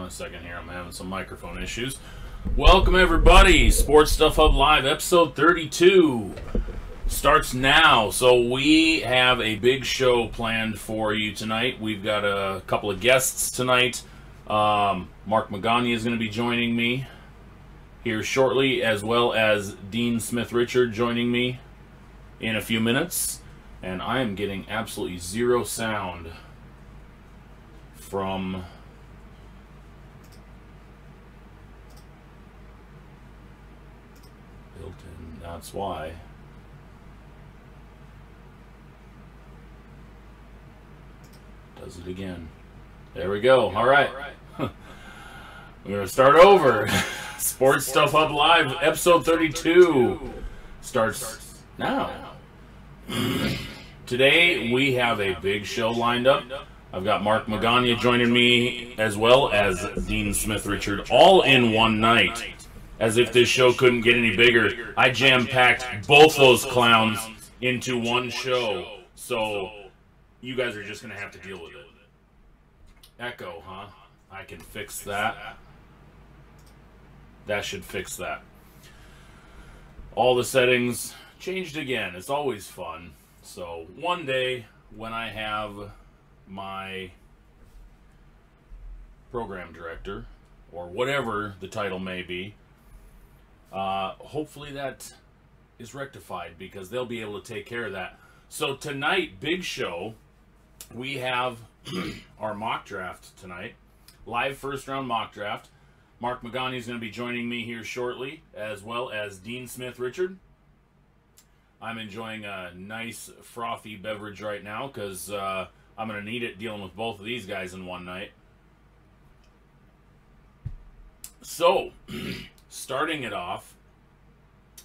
a second here. I'm having some microphone issues. Welcome, everybody. Sports Stuff Hub Live, episode 32 starts now. So we have a big show planned for you tonight. We've got a couple of guests tonight. Marc Magaña is going to be joining me here shortly, as well as Dean Smith-Richard joining me in a few minutes. And I am getting absolutely zero sound from Hilton. That's why. Does it again. There we go. All right. We're going to start over. Sports Stuff Hub Live, episode 32 starts now. Today we have a big show lined up. I've got Marc Magaña joining me, as well as Dean Smith-Richard, all in one night. As if this show couldn't get any bigger, I jam-packed both those clowns into one show. So you guys are just going to have to deal with it. Echo, huh? I can fix that. That should fix that. All the settings changed again. It's always fun. So one day when I have my program director, or whatever the title may be, hopefully that is rectified, because they'll be able to take care of that. So tonight, big show, we have our mock draft tonight. Live first round mock draft. Marc Magaña is going to be joining me here shortly, as well as Dean Smith-Richard. I'm enjoying a nice frothy beverage right now, because I'm going to need it dealing with both of these guys in one night. So, starting it off,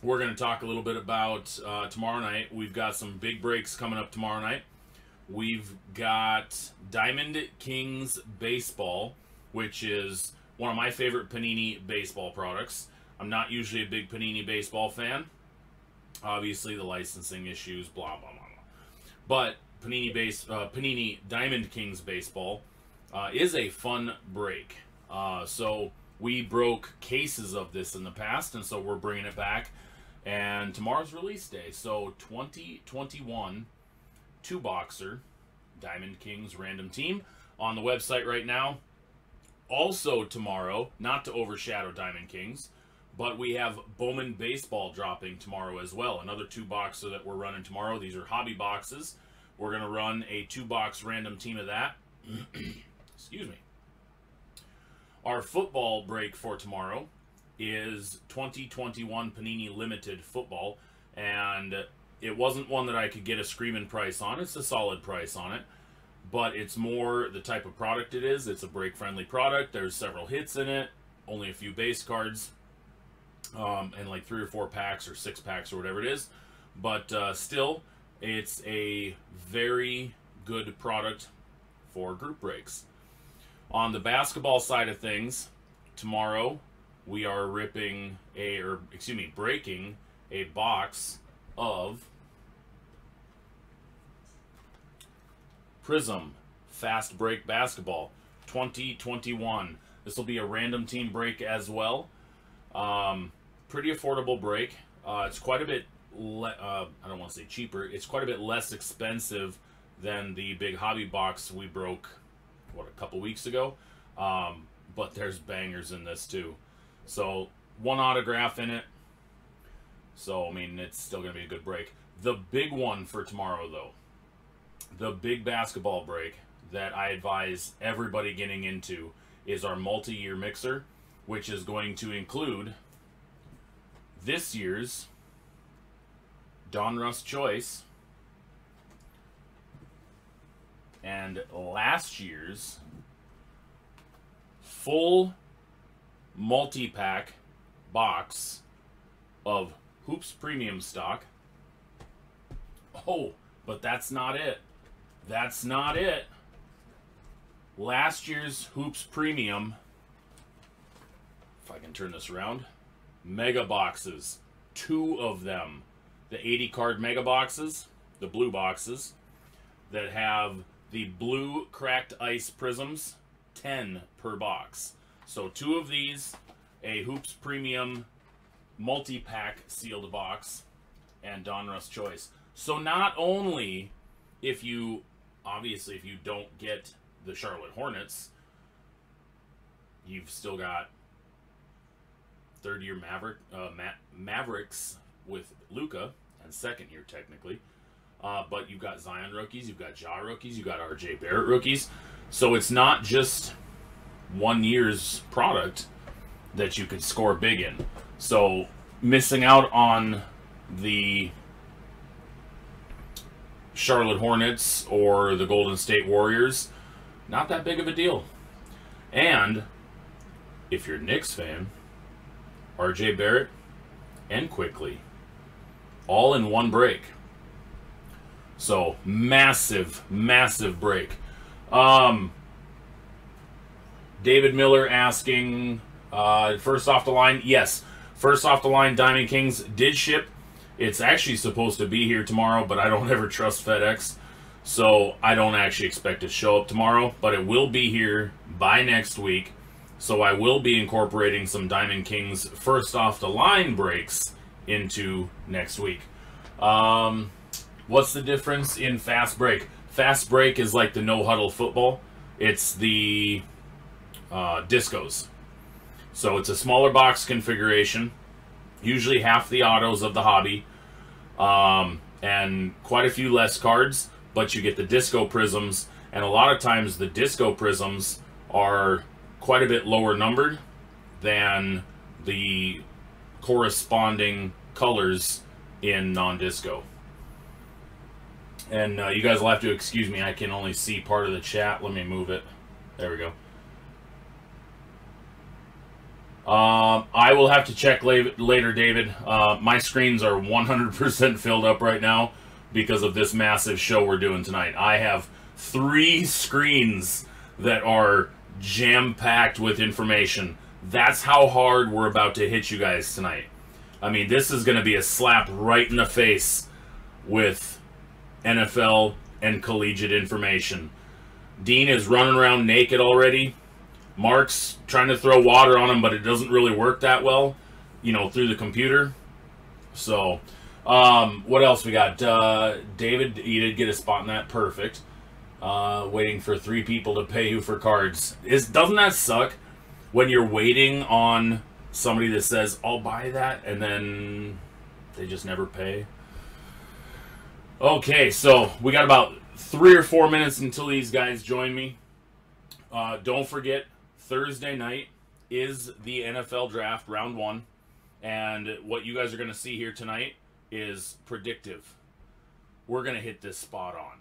we're going to talk a little bit about tomorrow night. We've got some big breaks coming up tomorrow night. We've got Diamond Kings Baseball, which is one of my favorite Panini baseball products. I'm not usually a big Panini baseball fan. Obviously, the licensing issues, blah, blah, blah, blah. But Panini Diamond Kings Baseball is a fun break. So we broke cases of this in the past, and so we're bringing it back. And tomorrow's release day. So 2021 two-boxer Diamond Kings random team on the website right now. Also tomorrow, not to overshadow Diamond Kings, but we have Bowman Baseball dropping tomorrow as well. Another two-boxer that we're running tomorrow. These are hobby boxes. We're going to run a two-box random team of that. Excuse me. Our football break for tomorrow is 2021 Panini Limited Football. And it wasn't one that I could get a screaming price on. It's a solid price on it. But it's more the type of product it is. It's a break-friendly product. There's several hits in it. Only a few base cards. And like 3 or 4 packs or 6 packs or whatever it is. But still, it's a very good product for group breaks. On the basketball side of things, tomorrow we are breaking a box of Prism Fast Break Basketball 2021. This will be a random team break as well. Pretty affordable break. It's quite a bit, I don't want to say cheaper, it's quite a bit less expensive than the big hobby box we broke, what, a couple weeks ago? But there's bangers in this too. So, one autograph in it. So, I mean, it's still going to be a good break. The big one for tomorrow, though, the big basketball break that I advise everybody getting into is our multi-year mixer, which is going to include this year's Donruss Choice and last year's full multi-pack box of Hoops Premium stock. Oh, but that's not it. That's not it. Last year's Hoops Premium, if I can turn this around, mega boxes. 2 of them. The 80 card mega boxes, the blue boxes, that have the blue cracked ice prisms, 10 per box. So 2 of these, a Hoops Premium multi-pack sealed box, and Donruss Choice. So not only if you don't get the Charlotte Hornets, you've still got third-year Mavericks with Luka, and second year technically. But you've got Zion rookies, you've got Ja rookies, you've got RJ Barrett rookies. So it's not just 1 year's product that you could score big in. So missing out on the Charlotte Hornets or the Golden State Warriors, not that big of a deal. And if you're a Knicks fan, RJ Barrett and Quickly, all in one break. So massive, massive break. David Miller asking, first off the line, yes, first off the line Diamond Kings did ship. It's actually supposed to be here tomorrow, but I don't ever trust FedEx, so I don't actually expect it to show up tomorrow, but it will be here by next week. So I will be incorporating some Diamond Kings first off the line breaks into next week. What's the difference in fast break? Fast break is like the no huddle football. It's the discos. So it's a smaller box configuration, usually half the autos of the hobby, and quite a few less cards, but you get the disco prisms, and a lot of times the disco prisms are quite a bit lower numbered than the corresponding colors in non-disco. And you guys will have to excuse me, I can only see part of the chat. Let me move it. There we go. I will have to check later, David. My screens are 100% filled up right now because of this massive show we're doing tonight. I have 3 screens that are jam-packed with information. That's how hard we're about to hit you guys tonight. I mean, this is going to be a slap right in the face with NFL and collegiate information. Dean is running around naked already. Marc's trying to throw water on him, but it doesn't really work that well, you know, through the computer. So, what else we got? David, you did get a spot in that. Perfect. Waiting for 3 people to pay you for cards. Doesn't that suck when you're waiting on somebody that says, I'll buy that, and then they just never pay? Okay, so we got about 3 or 4 minutes until these guys join me. Don't forget, Thursday night is the NFL Draft, Round 1. And what you guys are going to see here tonight is predictive. We're going to hit this spot on.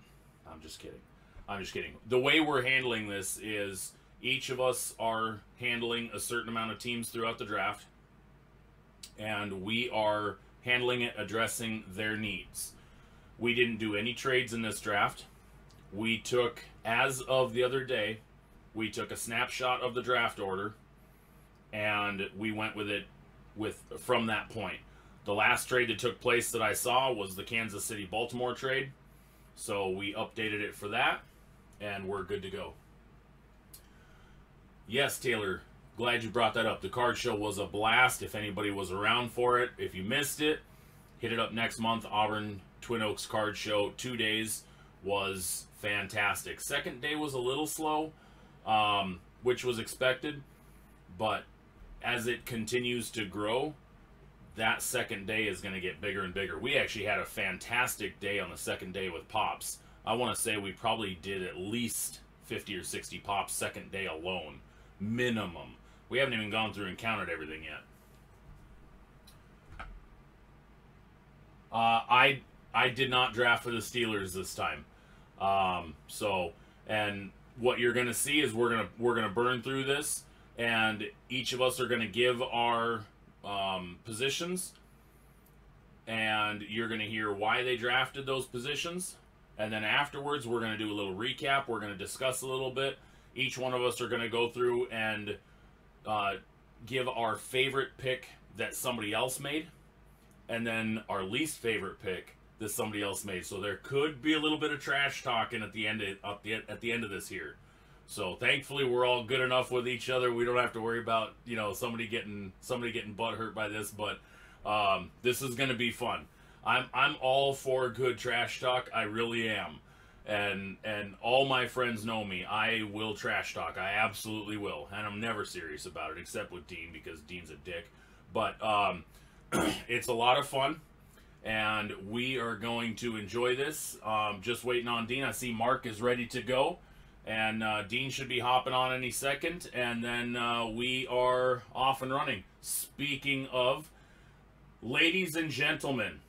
I'm just kidding. I'm just kidding. The way we're handling this is each of us are handling a certain amount of teams throughout the draft. And we are handling it, addressing their needs. We didn't do any trades in this draft. We took, as of the other day, we took a snapshot of the draft order, and we went with it from that point. The last trade that took place that I saw was the Kansas City-Baltimore trade, so we updated it for that, and we're good to go. Yes, Taylor, glad you brought that up. The card show was a blast. If anybody was around for it, if you missed it, hit it up next month. Auburn Twin Oaks card show, 2 days, was fantastic. Second day was a little slow, which was expected, but as it continues to grow, that second day is going to get bigger and bigger. We actually had a fantastic day on the second day with pops. I want to say we probably did at least 50 or 60 pops second day alone, minimum. We haven't even gone through and counted everything yet. I did not draft for the Steelers this time. And what you're going to see is we're gonna burn through this, and each of us are going to give our positions, and you're going to hear why they drafted those positions, and then afterwards we're going to do a little recap. We're going to discuss a little bit. Each one of us are going to go through and give our favorite pick that somebody else made, and then our least favorite pick that somebody else made. So there could be a little bit of trash talking at the end of this here. So thankfully we're all good enough with each other. We don't have to worry about, you know, somebody getting butt hurt by this. But this is going to be fun. I'm all for good trash talk. I really am. And all my friends know me. I will trash talk. I absolutely will. And I'm never serious about it, except with Dean, because Dean's a dick. But it's a lot of fun. And we are going to enjoy this. Just waiting on Dean. I see Mark is ready to go. And Dean should be hopping on any second. And then we are off and running. Speaking of, ladies and gentlemen,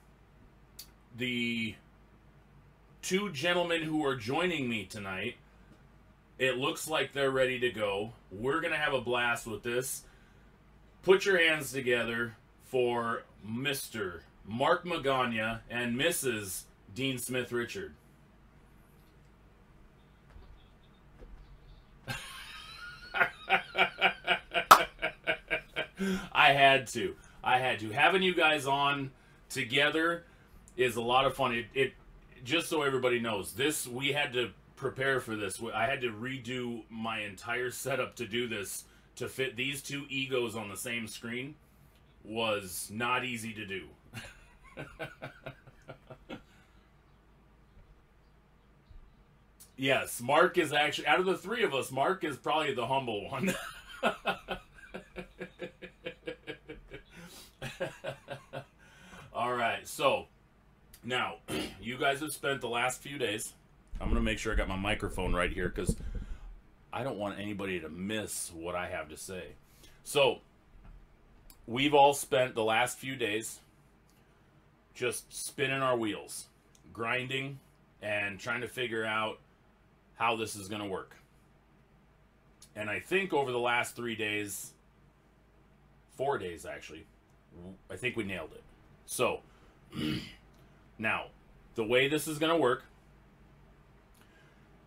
the two gentlemen who are joining me tonight, it looks like they're ready to go. We're going to have a blast with this. Put your hands together for Mr. Marc Magaña and Mrs. Dean Smith-Richard. I had to. Having you guys on together is a lot of fun. It just so everybody knows, this, we had to prepare for this. I had to redo my entire setup to do this, to fit these two egos on the same screen. Was not easy to do. Yes, Mark is actually, out of the three of us, Mark is probably the humble one. All right, so now you guys have spent the last few days. I'm going to make sure I got my microphone right here because I don't want anybody to miss what I have to say. So we've all spent the last few days just spinning our wheels, grinding, and trying to figure out how this is going to work. And I think over the last 3 days, 4 days actually, I think we nailed it. So now, the way this is going to work,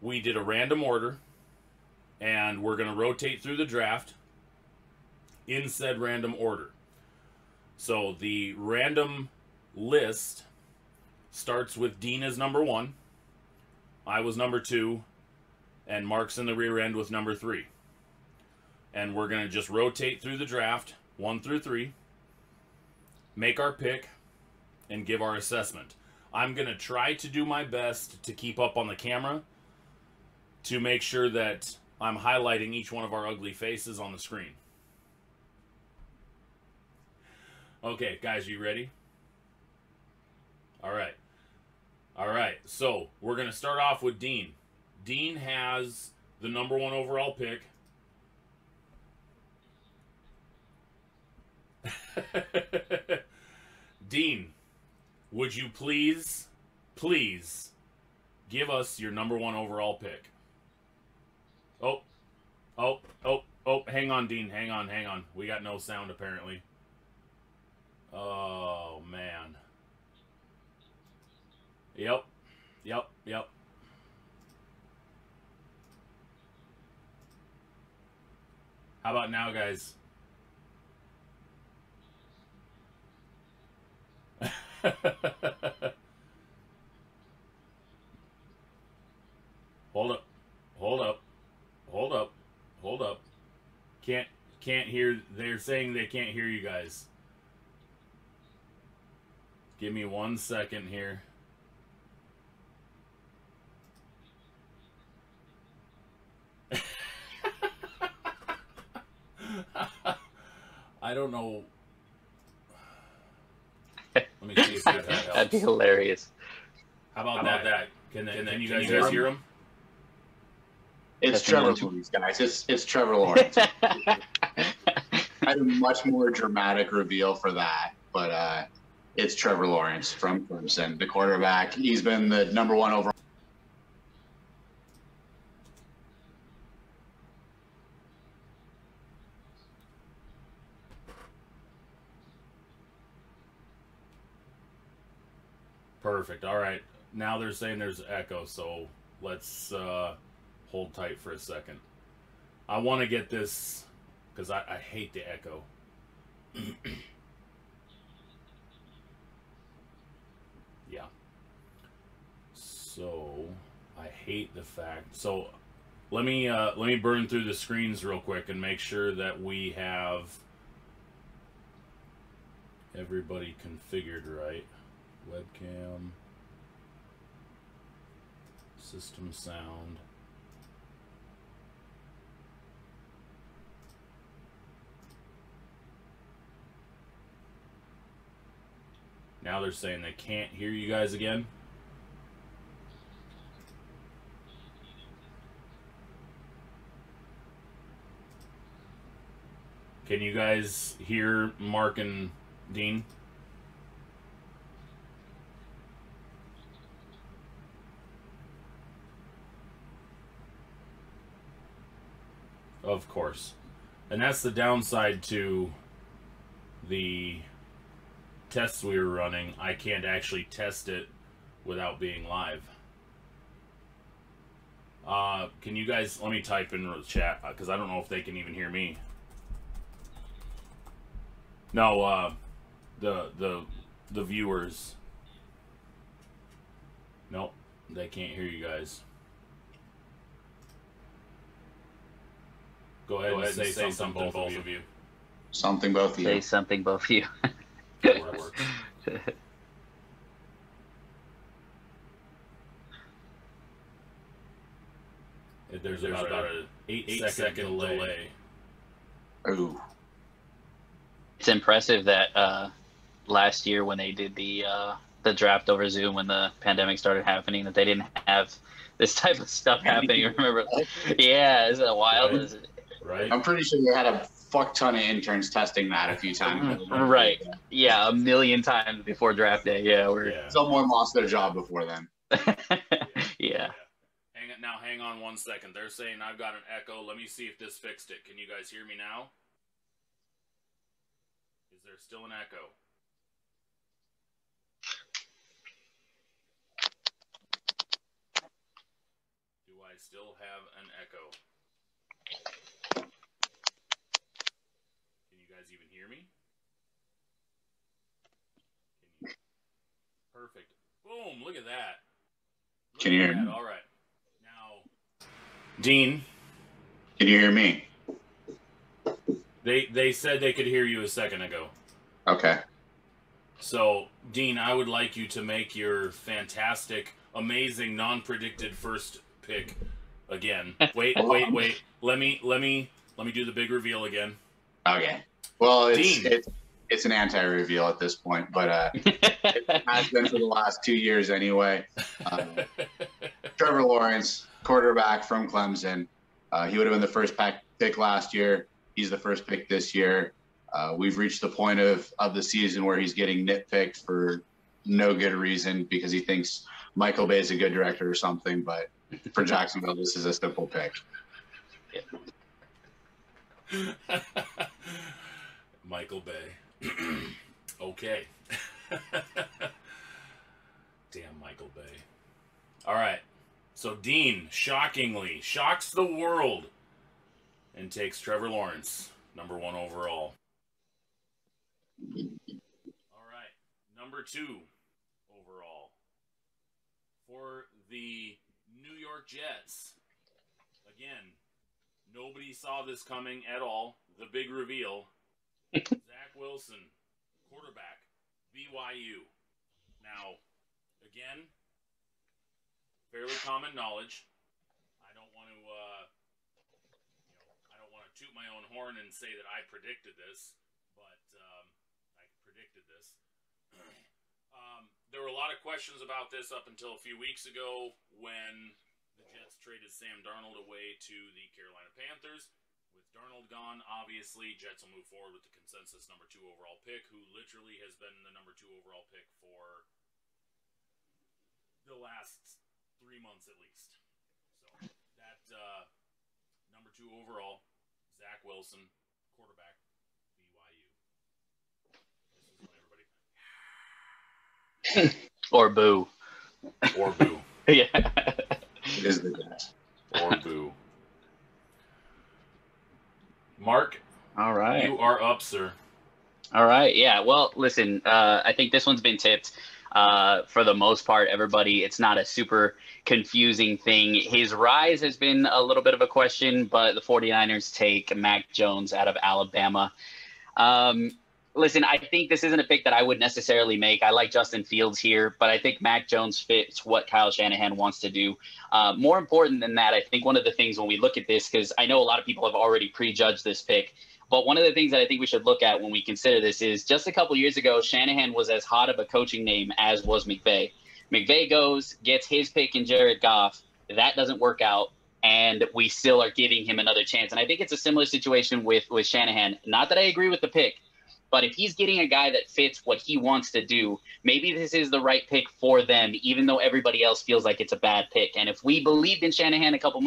we did a random order, and we're going to rotate through the draft in said random order. So the random list starts with Dean as number 1, I was number 2, and Mark's in the rear end with number 3. And we're going to just rotate through the draft 1 through 3, make our pick, and give our assessment. I'm going to try to do my best to keep up on the camera to make sure that I'm highlighting each one of our ugly faces on the screen. Okay, guys, you ready? All right. All right, so we're going to start off with Dean. Dean has the number 1 overall pick. Dean, would you please give us your number 1 overall pick? Oh, hang on, Dean. Hang on. We got no sound, apparently. Oh, man. Yep. How about now, guys? Hold up. Can't hear. They're saying they can't hear you guys. Give me 1 second here. I don't know. Let me see if that helps. That'd be hilarious. How about that? Can you guys hear him? It's Trevor Lawrence, guys. It's Trevor Lawrence. I had a much more dramatic reveal for that, but it's Trevor Lawrence from Clemson, the quarterback. He's been the number 1 overall. Perfect. All right. Now they're saying there's echo, so let's hold tight for a second. I want to get this because I hate the echo. Yeah. So I hate the fact. So Let me burn through the screens real quick and make sure that we have everybody configured right. Webcam, system sound. Now they're saying they can't hear you guys again. Can you guys hear Mark and Dean? Of course. And that's the downside to the tests we were running. I can't actually test it without being live. Can you guys, let me type in the chat, because I don't know if they can even hear me. No, the viewers. Nope, they can't hear you guys. Go ahead and say something, both of you. Something, both of you. Say something, both of you. There's about an 8-second delay. Ooh. It's impressive that last year when they did the draft over Zoom when the pandemic started happening, that they didn't have this type of stuff happening. Remember? Yeah, isn't it wild? Right. I'm pretty sure they had a fuck ton of interns testing that a few times. Right. Yeah, 1,000,000 times before draft day. Yeah, Someone lost their job before then. Yeah. Hang on 1 second. They're saying I've got an echo. Let me see if this fixed it. Can you guys hear me now? Is there still an echo? Do I still have an echo? Can you guys even hear me? Perfect. Boom, look at that. Can you hear me? All right. Now, Dean. Can you hear me? They said they could hear you a second ago. Okay. So, Dean, I would like you to make your fantastic, amazing, non-predicted first pick again. Wait. Let me do the big reveal again. Okay. Well, it's an anti-reveal at this point, but it has been for the last 2 years anyway. Trevor Lawrence, quarterback from Clemson. He would have been the first pick last year. He's the first pick this year. We've reached the point of the season where he's getting nitpicked for no good reason because he thinks Michael Bay is a good director or something. But for Jacksonville, this is a simple pick. Michael Bay. Okay. Damn Michael Bay. All right. So Dean, shockingly, shocks the world and takes Trevor Lawrence, number 1 overall. All right. Number 2 overall for the New York Jets. Again, nobody saw this coming at all. The big reveal. Zach Wilson, quarterback, BYU. Now, again, fairly common knowledge. I don't want to, I don't want to toot my own horn and say that I predicted this, but I predicted this. There were a lot of questions about this up until a few weeks ago when the Jets traded Sam Darnold away to the Carolina Panthers. With Darnold gone, obviously, Jets will move forward with the consensus number 2 overall pick, who literally has been the number 2 overall pick for the last 3 months at least. So, that number 2 overall, Zach Wilson, quarterback, BYU. This is when everybody... Or boo. Or boo. Yeah. It is the best. Or boo. Mark, All right. you are up, sir. All right. Yeah. Well, listen, I think this one's been tipped. For the most part, everybody, it's not a super confusing thing. His rise has been a little bit of a question, but the 49ers take Mac Jones out of Alabama. Listen, I think this isn't a pick that I would necessarily make. I like Justin Fields here, but I think Mac Jones fits what Kyle Shanahan wants to do. More important than that, I think one of the things when we look at this, because I know a lot of people have already prejudged this pick, but one of the things that I think we should look at when we consider this is just a couple years ago, Shanahan was as hot of a coaching name as was McVay. McVay goes, gets his pick in Jared Goff. That doesn't work out, and we still are giving him another chance. And I think it's a similar situation with Shanahan. Not that I agree with the pick, but if he's getting a guy that fits what he wants to do, maybe this is the right pick for them, even though everybody else feels like it's a bad pick. And if we believed in Shanahan a couple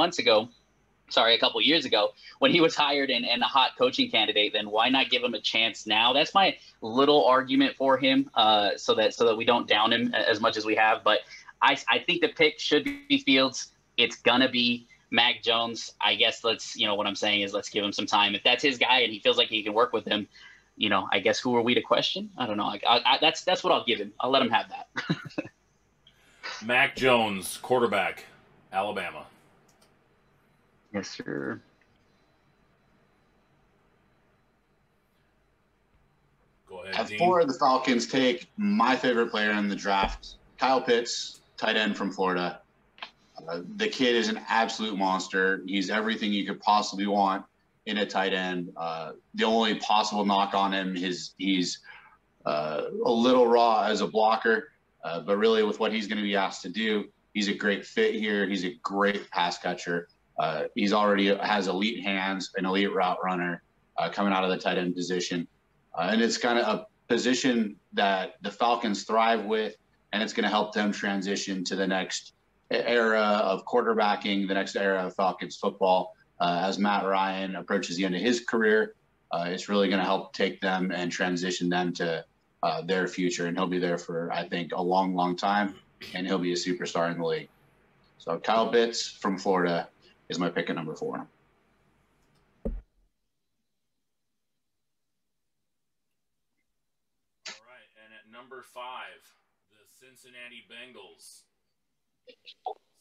years ago, when he was hired and a hot coaching candidate, then why not give him a chance now? That's my little argument for him, so that we don't down him as much as we have. But I think the pick should be Fields. It's gonna be Mac Jones. I guess what I'm saying is let's give him some time. If that's his guy and he feels like he can work with him, I guess who are we to question? I don't know. That's what I'll give him. I'll let him have that. Mac Jones, quarterback, Alabama. Yes, sir. Go ahead, At Dean. 4, the Falcons take my favorite player in the draft, Kyle Pitts, tight end from Florida. The kid is an absolute monster. He's everything you could possibly want in a tight end. The only possible knock on him is he's a little raw as a blocker, but really with what he's going to be asked to do, he's a great fit here. He's a great pass catcher. He's already has elite hands, an elite route runner coming out of the tight end position. And it's kind of a position that the Falcons thrive with, and it's going to help them transition to the next era of quarterbacking, the next era of Falcons football. As Matt Ryan approaches the end of his career, it's really going to help take them and transition them to their future. And he'll be there for, I think, a long, long time, and he'll be a superstar in the league. So Kyle Pitts from Florida is my pick at number 4. All right, and at number 5, the Cincinnati Bengals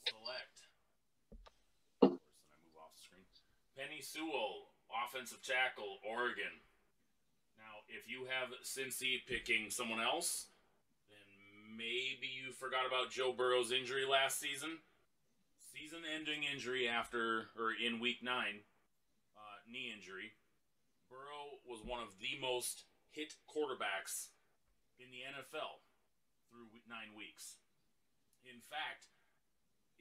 select. I move off the screen. Penny Sewell, offensive tackle, Oregon. Now, if you have Cincy picking someone else, then maybe you forgot about Joe Burrow's injury last season. Season-ending injury in Week 9, knee injury. Burrow was one of the most hit quarterbacks in the NFL through 9 weeks. In fact,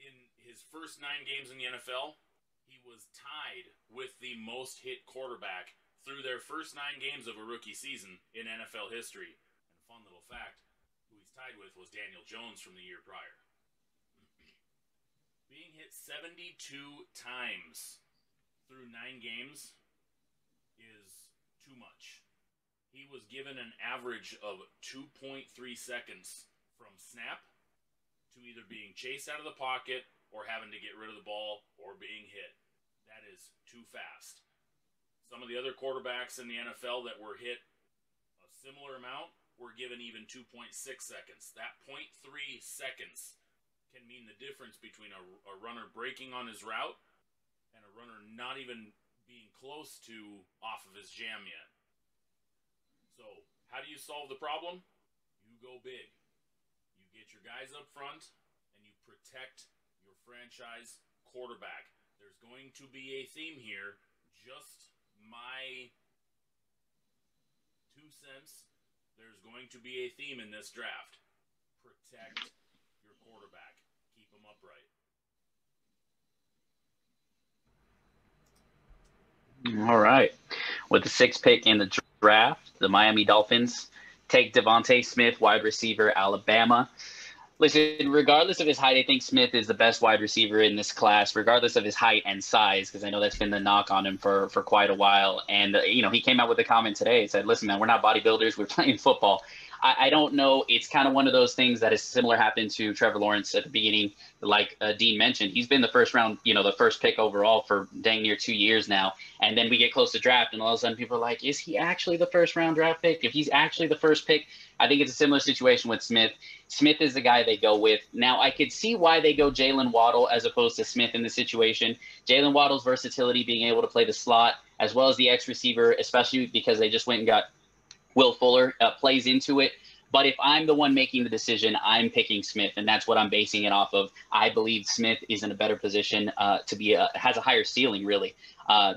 in his first 9 games in the NFL, he was tied with the most hit quarterback through their first 9 games of a rookie season in NFL history. And a fun little fact, who he's tied with was Daniel Jones from the year prior. Being hit 72 times through 9 games is too much. He was given an average of 2.3 seconds from snap to either being chased out of the pocket or having to get rid of the ball or being hit. That is too fast. Some of the other quarterbacks in the NFL that were hit a similar amount were given even 2.6 seconds. That 0.3 seconds can mean the difference between a runner breaking on his route and a runner not even being close to off of his jam yet. So, how do you solve the problem? You go big. You get your guys up front, and you protect your franchise quarterback. There's going to be a theme here. Just my 2 cents. There's going to be a theme in this draft. Protect your quarterback. Keep him upright. All right. With the 6th pick in the draft, the Miami Dolphins take Devontae Smith, wide receiver, Alabama. Listen, regardless of his height, I think Smith is the best wide receiver in this class, regardless of his height and size, because I know that's been the knock on him for quite a while. And, he came out with a comment today. He said, listen, man, we're not bodybuilders. We're playing football. I don't know. It's kind of one of those things that is similar happened to Trevor Lawrence at the beginning. Like Dean mentioned, he's been the first round, the first pick overall for dang near 2 years now. And then we get close to draft, and all of a sudden people are like, is he actually the first round draft pick? If he's actually the first pick, I think it's a similar situation with Smith. Smith is the guy they go with. Now, I could see why they go Jalen Waddle as opposed to Smith in this situation. Jalen Waddle's versatility, being able to play the slot, as well as the X receiver, especially because they just went and got Will Fuller, plays into it. But if I'm the one making the decision, I'm picking Smith, and that's what I'm basing it off of. I believe Smith is in a better position has a higher ceiling, really,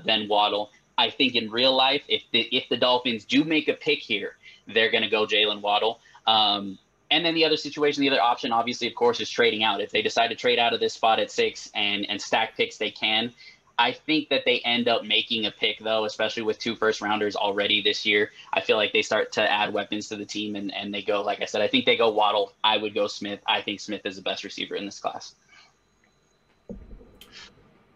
than Waddle. I think in real life, if the Dolphins do make a pick here, they're going to go Jalen Waddle. And then the other situation, the other option, obviously, of course, is trading out. If they decide to trade out of this spot at 6 and stack picks, they can. I think that they end up making a pick, though, especially with 2 first-rounders already this year. I feel like they start to add weapons to the team, and they go, like I said, I think they go Waddle. I would go Smith. I think Smith is the best receiver in this class.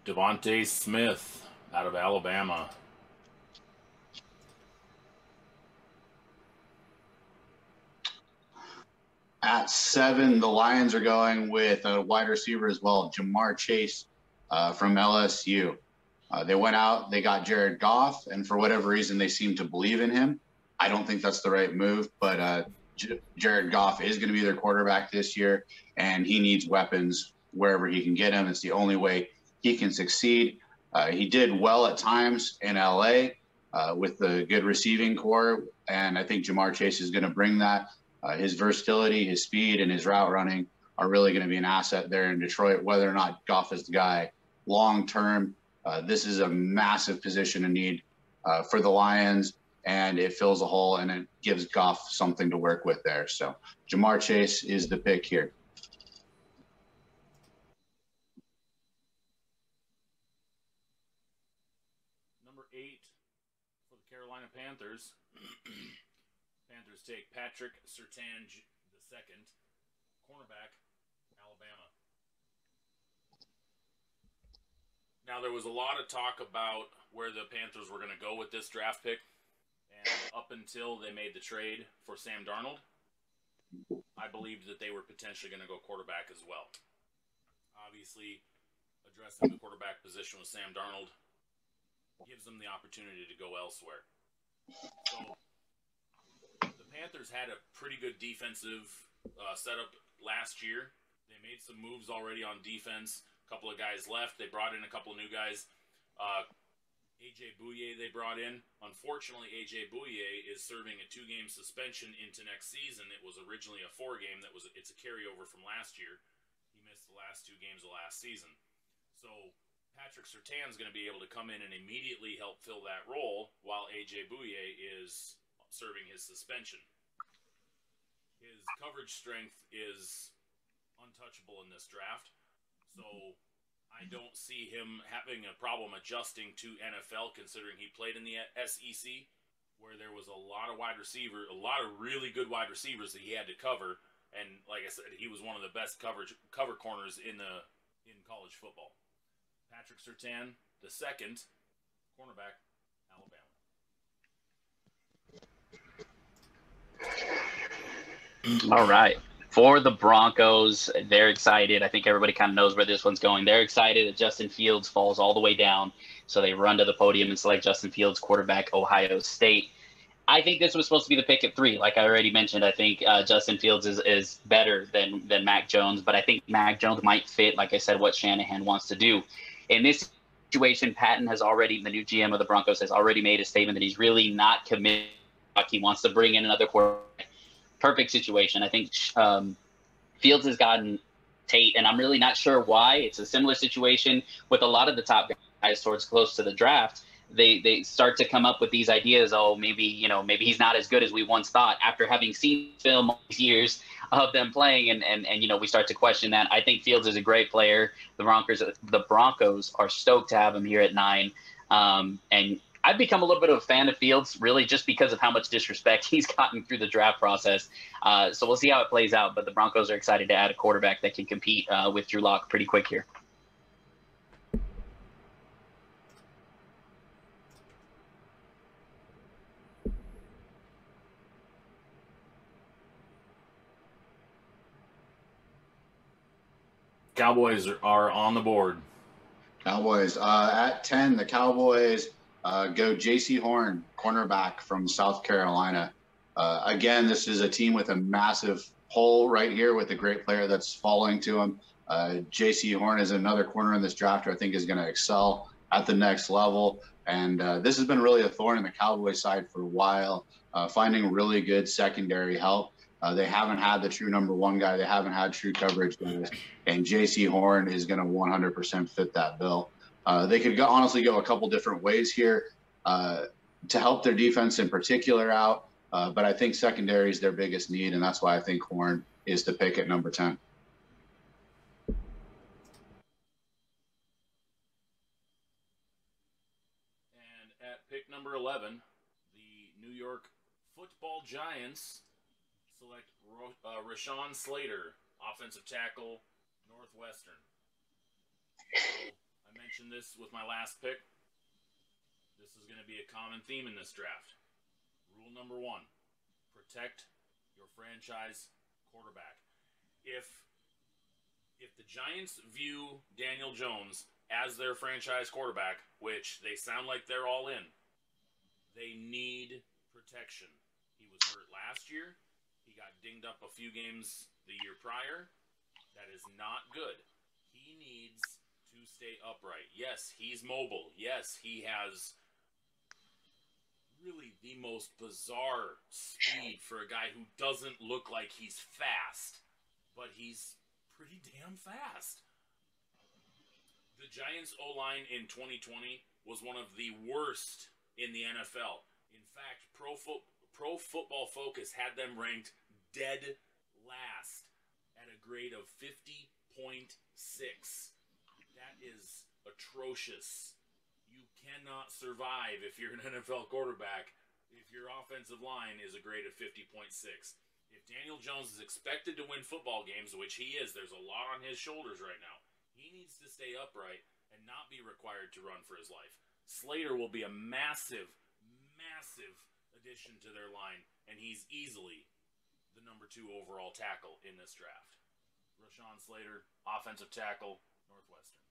Devontae Smith out of Alabama. At 7, the Lions are going with a wide receiver as well, Jamar Chase from LSU. They went out, they got Jared Goff, and for whatever reason, they seem to believe in him. I don't think that's the right move, but Jared Goff is going to be their quarterback this year, and he needs weapons wherever he can get them. It's the only way he can succeed. He did well at times in LA with the good receiving core, and I think Jamar Chase is going to bring that. His versatility, his speed, and his route running are really going to be an asset there in Detroit, whether or not Goff is the guy long term. This is a massive position of need for the Lions, and it fills a hole, and it gives Goff something to work with there. So Jamar Chase is the pick here. Number 8 for the Carolina Panthers. Panthers take Patrick Surtain II, cornerback, Alabama. Now, there was a lot of talk about where the Panthers were going to go with this draft pick, and up until they made the trade for Sam Darnold, I believed that they were potentially going to go quarterback as well. Obviously, addressing the quarterback position with Sam Darnold gives them the opportunity to go elsewhere. So, the Panthers had a pretty good defensive setup last year. They made some moves already on defense. A couple of guys left. They brought in a couple of new guys. A.J. Bouye they brought in. Unfortunately, A.J. Bouye is serving a 2-game suspension into next season. It was originally a 4-game. It's a carryover from last year. He missed the last 2 games of last season. So Patrick Surtain is going to be able to come in and immediately help fill that role while A.J. Bouye is serving his suspension. His coverage strength is untouchable in this draft, so I don't see him having a problem adjusting to NFL, considering he played in the SEC, where there was a lot of really good wide receivers that he had to cover, and like I said, he was one of the best cover corners in college football. Patrick Surtain II, cornerback, Alabama. All right. For the Broncos, they're excited. I think everybody kind of knows where this one's going. They're excited that Justin Fields falls all the way down. So they run to the podium and select Justin Fields, quarterback, Ohio State. I think this was supposed to be the pick at 3. Like I already mentioned, I think Justin Fields is better than Mac Jones. But I think Mac Jones might fit, like I said, what Shanahan wants to do. In this situation, Patton has already, the new GM of the Broncos, has already made a statement that he's really not committed. He wants to bring in another quarterback. Perfect situation. I think Fields has gotten Tate, and I'm really not sure why. It's a similar situation with a lot of the top guys towards close to the draft. They start to come up with these ideas. Oh, maybe he's not as good as we once thought. After having seen film all these years of them playing, and we start to question that. I think Fields is a great player. The Broncos are stoked to have him here at 9, and I've become a little bit of a fan of Fields, really, just because of how much disrespect he's gotten through the draft process. So we'll see how it plays out. But the Broncos are excited to add a quarterback that can compete with Drew Lock pretty quick here. Cowboys are on the board. Cowboys. At 10, the Cowboys go J.C. Horn, cornerback from South Carolina. Again, this is a team with a massive hole right here with a great player that's falling to him. J.C. Horn is another corner in this draft who I think is going to excel at the next level. And this has been really a thorn in the Cowboys side for a while, finding really good secondary help. They haven't had the true number one guy. They haven't had true coverage guys. And J.C. Horn is going to 100% fit that bill. They could honestly go a couple different ways here to help their defense in particular out. But I think secondary is their biggest need, and that's why I think Horn is the pick at number 10. And at pick number 11, the New York Football Giants select Rashawn Slater, offensive tackle, Northwestern. So I mentioned this with my last pick. This is going to be a common theme in this draft. Rule number 1, protect your franchise quarterback. If the Giants view Daniel Jones as their franchise quarterback, which they sound like they're all in, they need protection. He was hurt last year. He got dinged up a few games the year prior. That is not good. He needs to stay upright. Yes, he's mobile. Yes, he has really the most bizarre speed for a guy who doesn't look like he's fast, but he's pretty damn fast. The Giants' O-line in 2020 was one of the worst in the NFL. In fact, Pro Football Focus had them ranked dead last at a grade of 50.6. That is atrocious. You cannot survive if you're an NFL quarterback if your offensive line is a grade of 50.6. If Daniel Jones is expected to win football games, which he is, there's a lot on his shoulders right now. He needs to stay upright and not be required to run for his life. Slater will be a massive, massive addition to their line, and he's easily the number 2 overall tackle in this draft. Rashawn Slater, offensive tackle, Northwestern.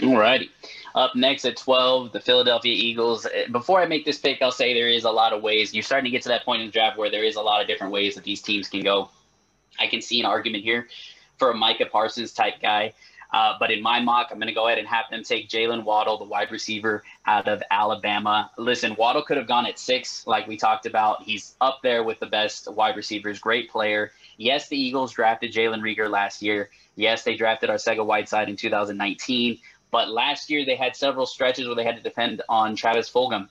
Alrighty. Up next at 12, the Philadelphia Eagles. Before I make this pick, I'll say there is a lot of ways. You're starting to get to that point in the draft where there is a lot of different ways that these teams can go. I can see an argument here for a Micah Parsons type guy. But in my mock, I'm going to go ahead and have them take Jalen Waddle, the wide receiver out of Alabama. Listen, Waddle could have gone at 6, like we talked about. He's up there with the best wide receivers, great player. Yes, the Eagles drafted Jalen Reagor last year. Yes, they drafted Arcega-Whiteside in 2019. But last year they had several stretches where they had to depend on Travis Fulgham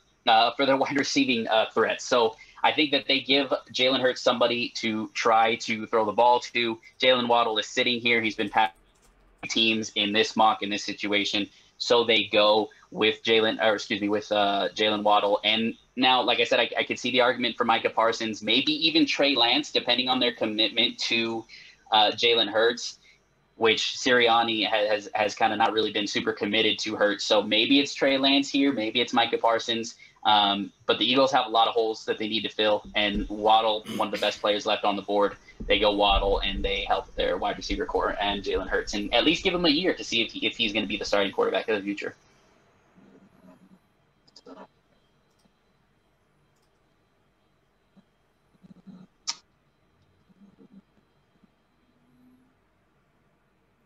for their wide receiving threats. So I think that they give Jalen Hurts somebody to try to throw the ball to. Jalen Waddle is sitting here. He's been passing teams in this mock, in this situation. So they go with Jalen Waddle. And now, like I said, I could see the argument for Micah Parsons, maybe even Trey Lance, depending on their commitment to Jalen Hurts, which Sirianni has kind of not really been super committed to Hurts. So maybe it's Trey Lance here, maybe it's Micah Parsons. But the Eagles have a lot of holes that they need to fill, and Waddle, one of the best players left on the board. They go Waddle, and they help their wide receiver core and Jalen Hurts, and at least give him a year to see if he's going to be the starting quarterback of the future.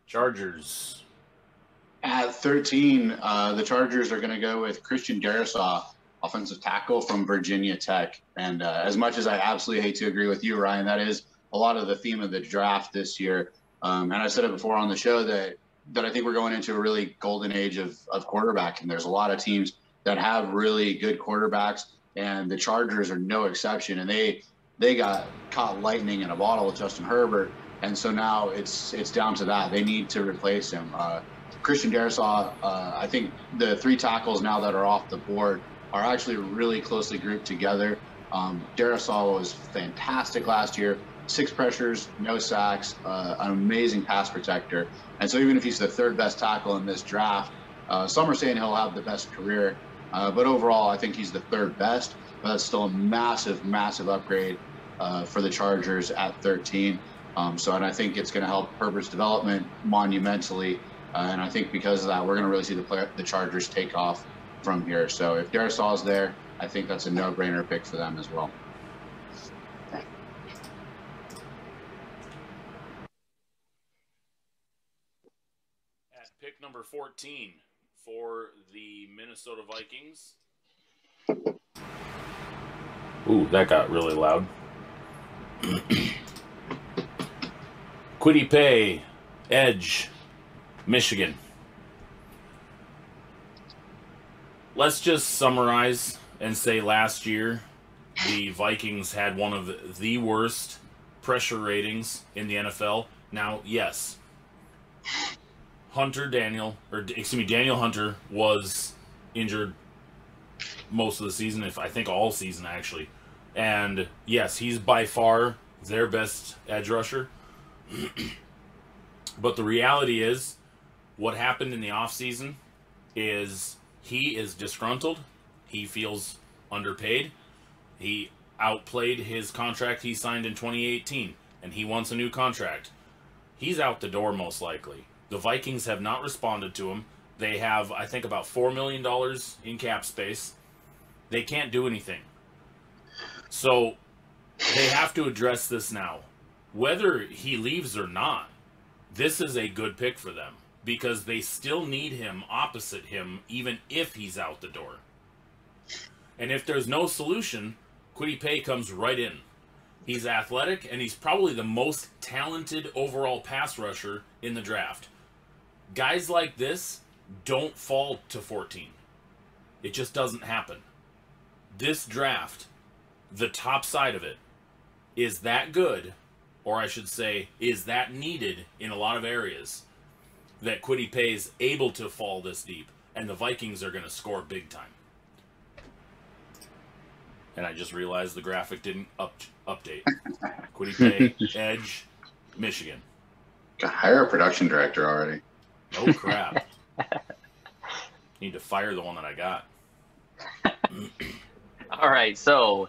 Chargers. At 13, the Chargers are going to go with Christian Darrisaw, offensive tackle from Virginia Tech. And as much as I absolutely hate to agree with you, Ryan, that is a lot of the theme of the draft this year. And I said it before on the show that I think we're going into a really golden age of quarterback. And there's a lot of teams that have really good quarterbacks, and the Chargers are no exception. And they got caught lightning in a bottle with Justin Herbert. And so now it's down to that. They need to replace him. Christian Darrisaw, I think the 3 tackles now that are off the board are actually really closely grouped together. Darrisaw was fantastic last year. 6 pressures, no sacks, an amazing pass protector. And so even if he's the 3rd best tackle in this draft, some are saying he'll have the best career. But overall, I think he's the 3rd best. but that's still a massive, massive upgrade for the Chargers at 13. And I think it's going to help Herbert's development monumentally. And I think because of that, we're going to really see the Chargers take off from here. So if Darrisaw's there, I think that's a no-brainer pick for them as well. At pick number 14 for the Minnesota Vikings. Ooh, that got really loud. Kwity Paye, edge, Michigan. Let's just summarize and say last year the Vikings had one of the worst pressure ratings in the NFL. Now, yes, Daniel Hunter was injured most of the season, I think all season actually. And yes, he's by far their best edge rusher. But the reality is, what happened in the offseason is he is disgruntled. He feels underpaid. He outplayed his contract he signed in 2018, and he wants a new contract. He's out the door most likely. The Vikings have not responded to him. They have, I think, about $4 million in cap space. They can't do anything. So they have to address this now. Whether he leaves or not, this is a good pick for them because they still need him opposite him even if he's out the door. And if there's no solution, Kwity Paye comes right in. He's athletic, and he's probably the most talented overall pass rusher in the draft. Guys like this don't fall to 14. It just doesn't happen. This draft, the top side of it, is that good, or I should say, is that needed in a lot of areas, that Kwity Paye is able to fall this deep, and the Vikings are going to score big time. And I just realized the graphic didn't update. Kwity Paye, edge, Michigan. Got hire a production director already. Oh, crap. Need to fire the one that I got. All right, so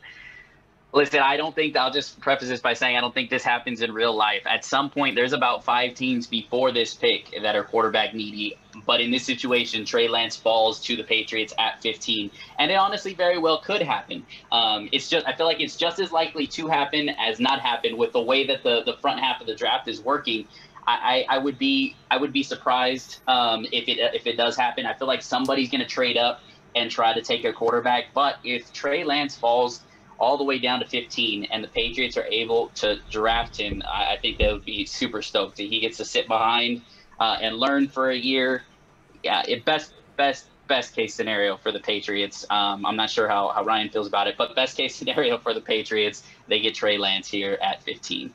listen, I'll just preface this by saying I don't think this happens in real life. At some point, there's about 5 teams before this pick that are quarterback needy. But in this situation, Trey Lance falls to the Patriots at 15. And it honestly very well could happen. I feel like it's just as likely to happen as not happen with the way that the front half of the draft is working. I would be surprised if it does happen. I feel like somebody's going to trade up and try to take a quarterback. But if Trey Lance falls all the way down to 15 and the Patriots are able to draft him, I think they would be super stoked. He gets to sit behind and learn for a year. Yeah, best case scenario for the Patriots. I'm not sure how Ryan feels about it, but best case scenario for the Patriots, they get Trey Lance here at 15.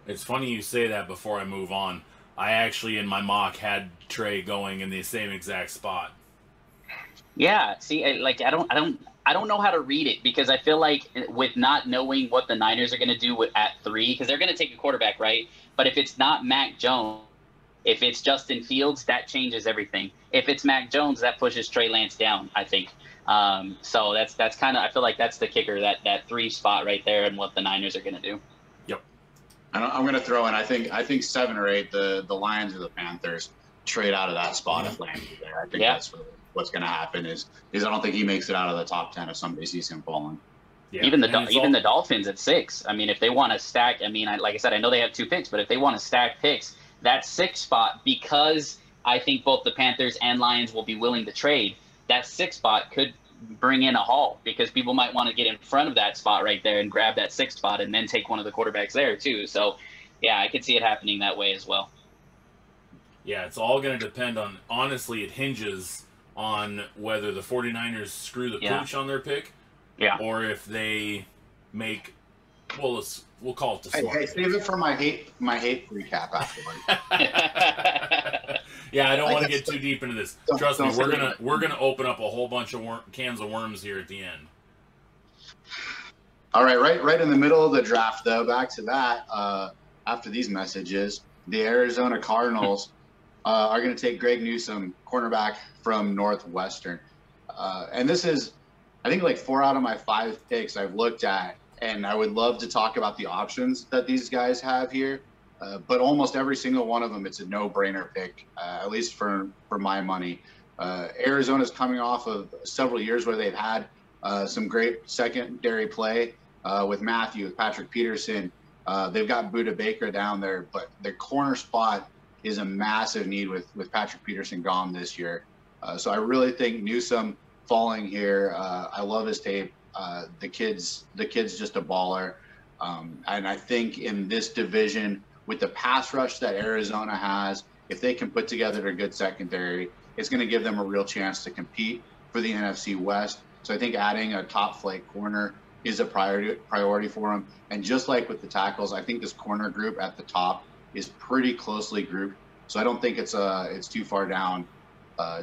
It's funny you say that before I move on. I actually, in my mock, had Trey going in the same exact spot. Yeah, see, I don't know how to read it because I feel like with not knowing what the Niners are going to do at 3, because they're going to take a quarterback, right? But if it's not Mac Jones, if it's Justin Fields, that changes everything. If it's Mac Jones, that pushes Trey Lance down, I think. So that's kind of, I feel like that's the kicker, that 3 spot right there and what the Niners are going to do. Yep. I'm going to throw in, I think 7 or 8, the Lions or the Panthers trade out of that spot if Lance is there. I think that's what's going to happen is I don't think he makes it out of the top 10 if somebody sees him falling. Yeah. Even the Dolphins at 6. I mean, if they want to stack, I mean, like I said, I know they have 2 picks, but if they want to stack picks, that 6 spot, because I think both the Panthers and Lions will be willing to trade, that 6 spot could bring in a haul because people might want to get in front of that spot right there and grab that 6 spot and then take one of the quarterbacks there too. So, yeah, I could see it happening that way as well. Yeah, it's all going to depend on, honestly, it hinges on whether the 49ers screw the pooch on their pick or if they make, we'll call it the slot. Hey, save it for my hate recap afterwards. Yeah, I don't want to get too deep into this. Trust me, we're gonna open up a whole bunch of cans of worms here at the end. All right in the middle of the draft, though, back to that, after these messages, the Arizona Cardinals are going to take Greg Newsome, cornerback from Northwestern. And this is I think like 4 out of my 5 picks I've looked at, and I would love to talk about the options that these guys have here. But almost every single one of them, it's a no-brainer pick, at least for my money. Arizona's coming off of several years where they've had some great secondary play with Matthew, with Patrick Peterson. They've got Budda Baker down there, but their corner spot is a massive need with Patrick Peterson gone this year. So I really think Newsome falling here. I love his tape. The kid's just a baller. And I think in this division, with the pass rush that Arizona has, if they can put together a good secondary, it's going to give them a real chance to compete for the NFC West. So I think adding a top flight corner is a priority for them. And just like with the tackles, I think this corner group at the top is pretty closely grouped. So I don't think it's too far down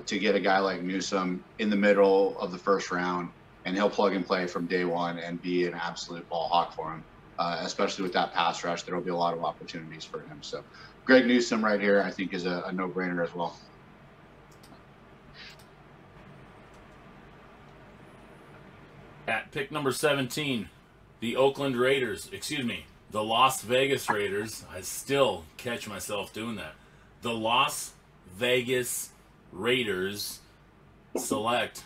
to get a guy like Newsome in the middle of the first round, and he'll plug and play from day one and be an absolute ball hawk for him. Especially with that pass rush, there will be a lot of opportunities for him. So Greg Newsome right here, I think, is a no-brainer as well. At pick number 17, the the Las Vegas Raiders. I still catch myself doing that. The Las Vegas Raiders select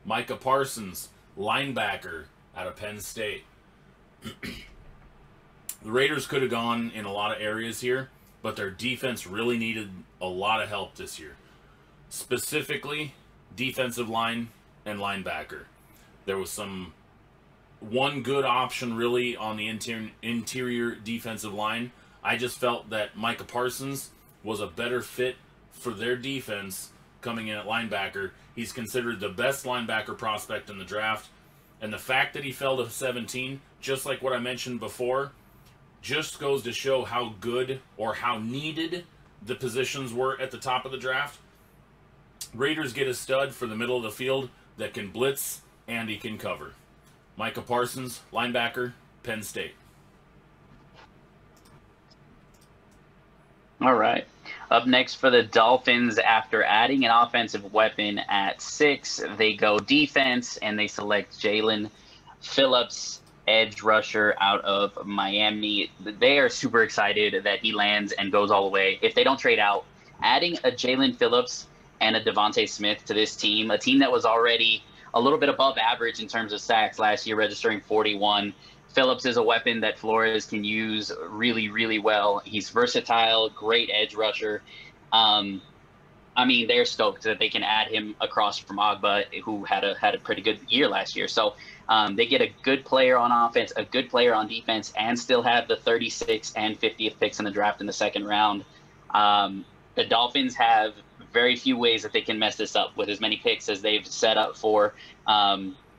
Micah Parsons, linebacker out of Penn State. The Raiders could have gone in a lot of areas here, but their defense really needed a lot of help this year. Specifically, defensive line and linebacker. There was one good option really on the interior defensive line. I just felt that Micah Parsons was a better fit for their defense coming in at linebacker. He's considered the best linebacker prospect in the draft. And the fact that he fell to 17, just like what I mentioned before, just goes to show how good or how needed the positions were at the top of the draft. Raiders get a stud for the middle of the field that can blitz and he can cover. Micah Parsons, linebacker, Penn State. All right. Up next for the Dolphins, after adding an offensive weapon at 6, they go defense and they select Jalen Phillips, edge rusher out of Miami. They are super excited that he lands and goes all the way. If they don't trade out, adding a Jalen Phillips and a Devontae Smith to this team, a team that was already a little bit above average in terms of sacks last year, registering 41. Phillips is a weapon that Flores can use really, really well. He's versatile, great edge rusher. I mean, they're stoked that they can add him across from Agba, who had a pretty good year last year. So they get a good player on offense, a good player on defense, and still have the 36th and 50th picks in the draft in the second round. The Dolphins have very few ways that they can mess this up with as many picks as they've set up for.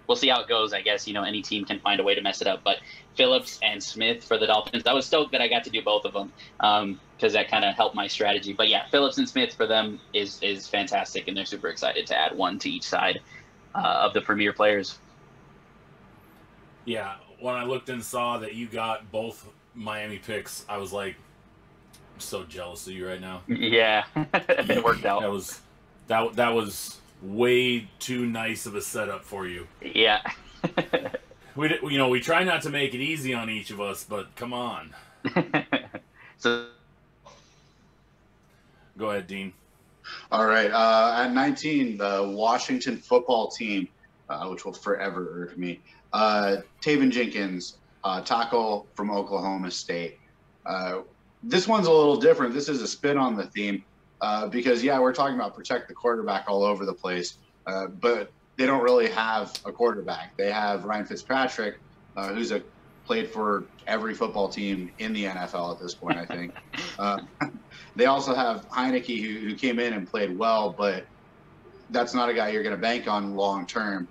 We'll see how it goes. I guess, any team can find a way to mess it up. But Phillips and Smith for the Dolphins, I was stoked that I got to do both of them because that kind of helped my strategy. But, yeah, Phillips and Smith for them is fantastic, and they're super excited to add one to each side of the premier players. Yeah, when I looked and saw that you got both Miami picks, I was like, I'm so jealous of you right now. Yeah, it worked out. That was way too nice of a setup for you. Yeah. we try not to make it easy on each of us, but come on. So, go ahead, Dean. All right. At 19, the Washington football team, which will forever irk me. Taven Jenkins, tackle from Oklahoma State. This one's a little different. This is a spin on the theme. Because, yeah, we're talking about protect the quarterback all over the place, but they don't really have a quarterback. They have Ryan Fitzpatrick, who's played for every football team in the NFL at this point, I think. They also have Heineke, who came in and played well, but that's not a guy you're going to bank on long term.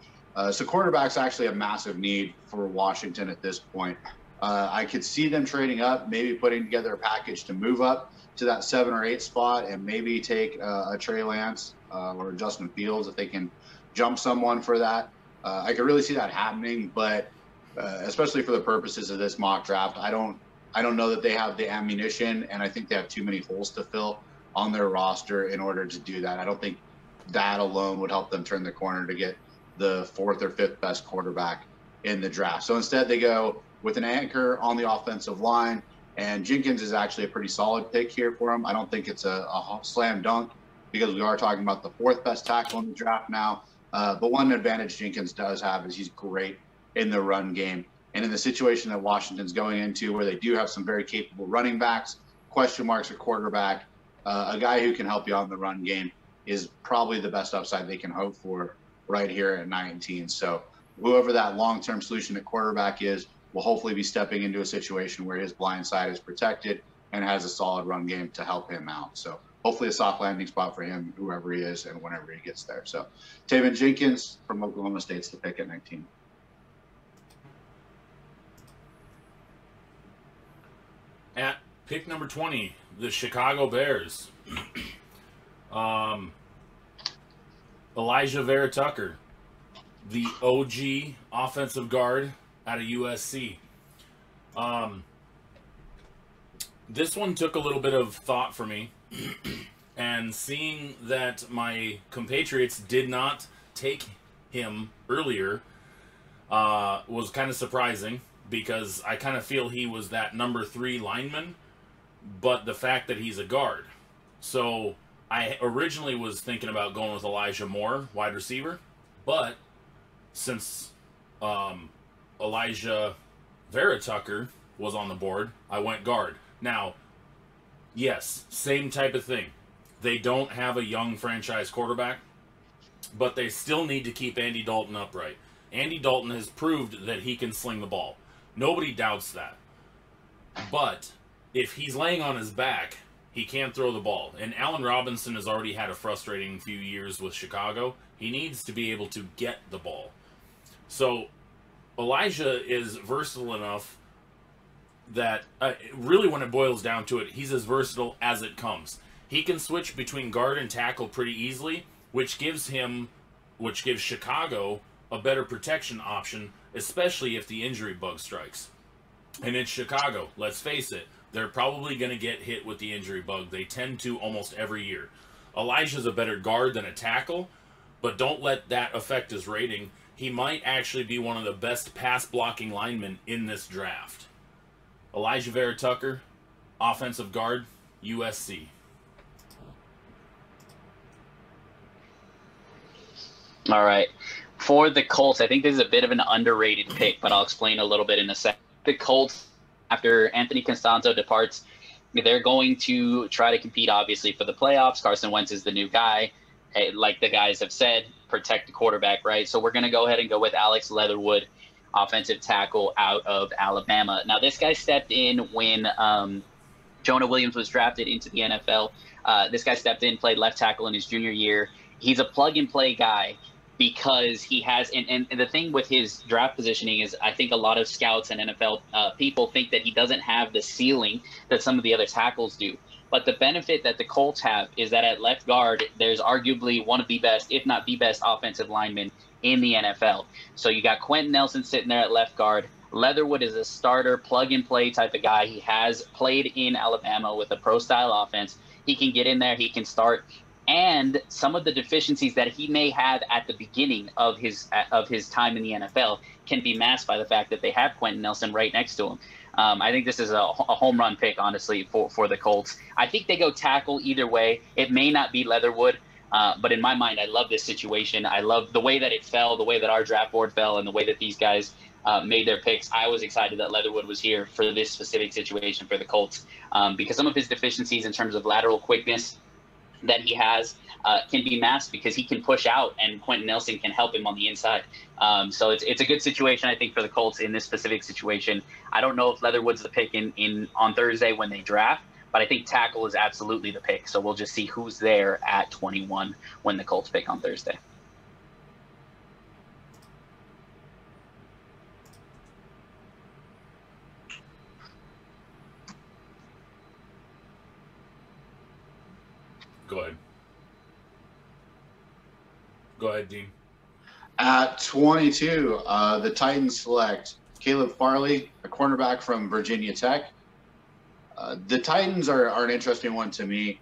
So quarterback's actually a massive need for Washington at this point. I could see them trading up, maybe putting together a package to move up to that 7 or 8 spot and maybe take a Trey Lance or Justin Fields if they can jump someone for that. I could really see that happening, but especially for the purposes of this mock draft, I don't know that they have the ammunition, and I think they have too many holes to fill on their roster in order to do that. I don't think that alone would help them turn the corner to get the 4th or 5th best quarterback in the draft. So instead they go with an anchor on the offensive line, and Jenkins is actually a pretty solid pick here for him. I don't think it's a slam dunk because we are talking about the 4th best tackle in the draft now. But one advantage Jenkins does have is he's great in the run game. And in the situation that Washington's going into, where they do have some very capable running backs, question marks at quarterback, a guy who can help you on the run game is probably the best upside they can hope for right here at 19. So whoever that long-term solution at quarterback is will hopefully be stepping into a situation where his blind side is protected and has a solid run game to help him out. So hopefully a soft landing spot for him, whoever he is and whenever he gets there. So Taven Jenkins from Oklahoma State's the pick at 19. At pick number 20, the Chicago Bears. Elijah Vera Tucker, the OG offensive guard out of USC. This one took a little bit of thought for me, and seeing that my compatriots did not take him earlier was kind of surprising, because I kind of feel he was that number 3 lineman, but the fact that he's a guard. So I originally was thinking about going with Elijah Moore, wide receiver, but since Elijah Vera Tucker was on the board, I went guard. Now, yes, same type of thing. They don't have a young franchise quarterback, but they still need to keep Andy Dalton upright. Andy Dalton has proved that he can sling the ball. Nobody doubts that. But if he's laying on his back, he can't throw the ball. And Allen Robinson has already had a frustrating few years with Chicago. He needs to be able to get the ball. So Elijah is versatile enough that really when it boils down to it, he's as versatile as it comes. He can switch between guard and tackle pretty easily, which gives Chicago a better protection option, especially if the injury bug strikes. And in Chicago, let's face it, they're probably going to get hit with the injury bug. They tend to almost every year. Elijah's a better guard than a tackle, but don't let that affect his rating. He might actually be one of the best pass-blocking linemen in this draft. Elijah Vera Tucker, offensive guard, USC. All right. For the Colts, I think this is a bit of an underrated pick, but I'll explain a little bit in a second. The Colts, after Anthony Costanzo departs, they're going to try to compete, obviously, for the playoffs. Carson Wentz is the new guy. Like the guys have said, protect the quarterback, right? So we're going to go ahead and go with Alex Leatherwood, offensive tackle out of Alabama. Now, this guy stepped in when Jonah Williams was drafted into the NFL. This guy stepped in, played left tackle in his junior year. He's a plug-and-play guy because he has – and the thing with his draft positioning is I think a lot of scouts and NFL people think that he doesn't have the ceiling that some of the other tackles do. But the benefit that the Colts have is that at left guard, there's arguably one of the best, if not the best, offensive linemen in the NFL. So you got Quentin Nelson sitting there at left guard. Leatherwood is a starter, plug-and-play type of guy. He has played in Alabama with a pro-style offense. He can get in there. He can start. And some of the deficiencies that he may have at the beginning of his time in the NFL can be masked by the fact that they have Quentin Nelson right next to him. I think this is a home run pick, honestly, for the Colts. I think they go tackle either way. It may not be Leatherwood, but in my mind, I love this situation. I love the way that it fell, the way that our draft board fell, and the way that these guys made their picks. I was excited that Leatherwood was here for this specific situation for the Colts because some of his deficiencies in terms of lateral quickness that he has can be masked because he can push out and Quentin Nelson can help him on the inside. So it's a good situation, I think, for the Colts in this specific situation. I don't know if Leatherwood's the pick on Thursday when they draft, but I think tackle is absolutely the pick. So we'll just see who's there at 21 when the Colts pick on Thursday. Go ahead, Dean. At 22, the Titans select Caleb Farley, a cornerback from Virginia Tech. The Titans are an interesting one to me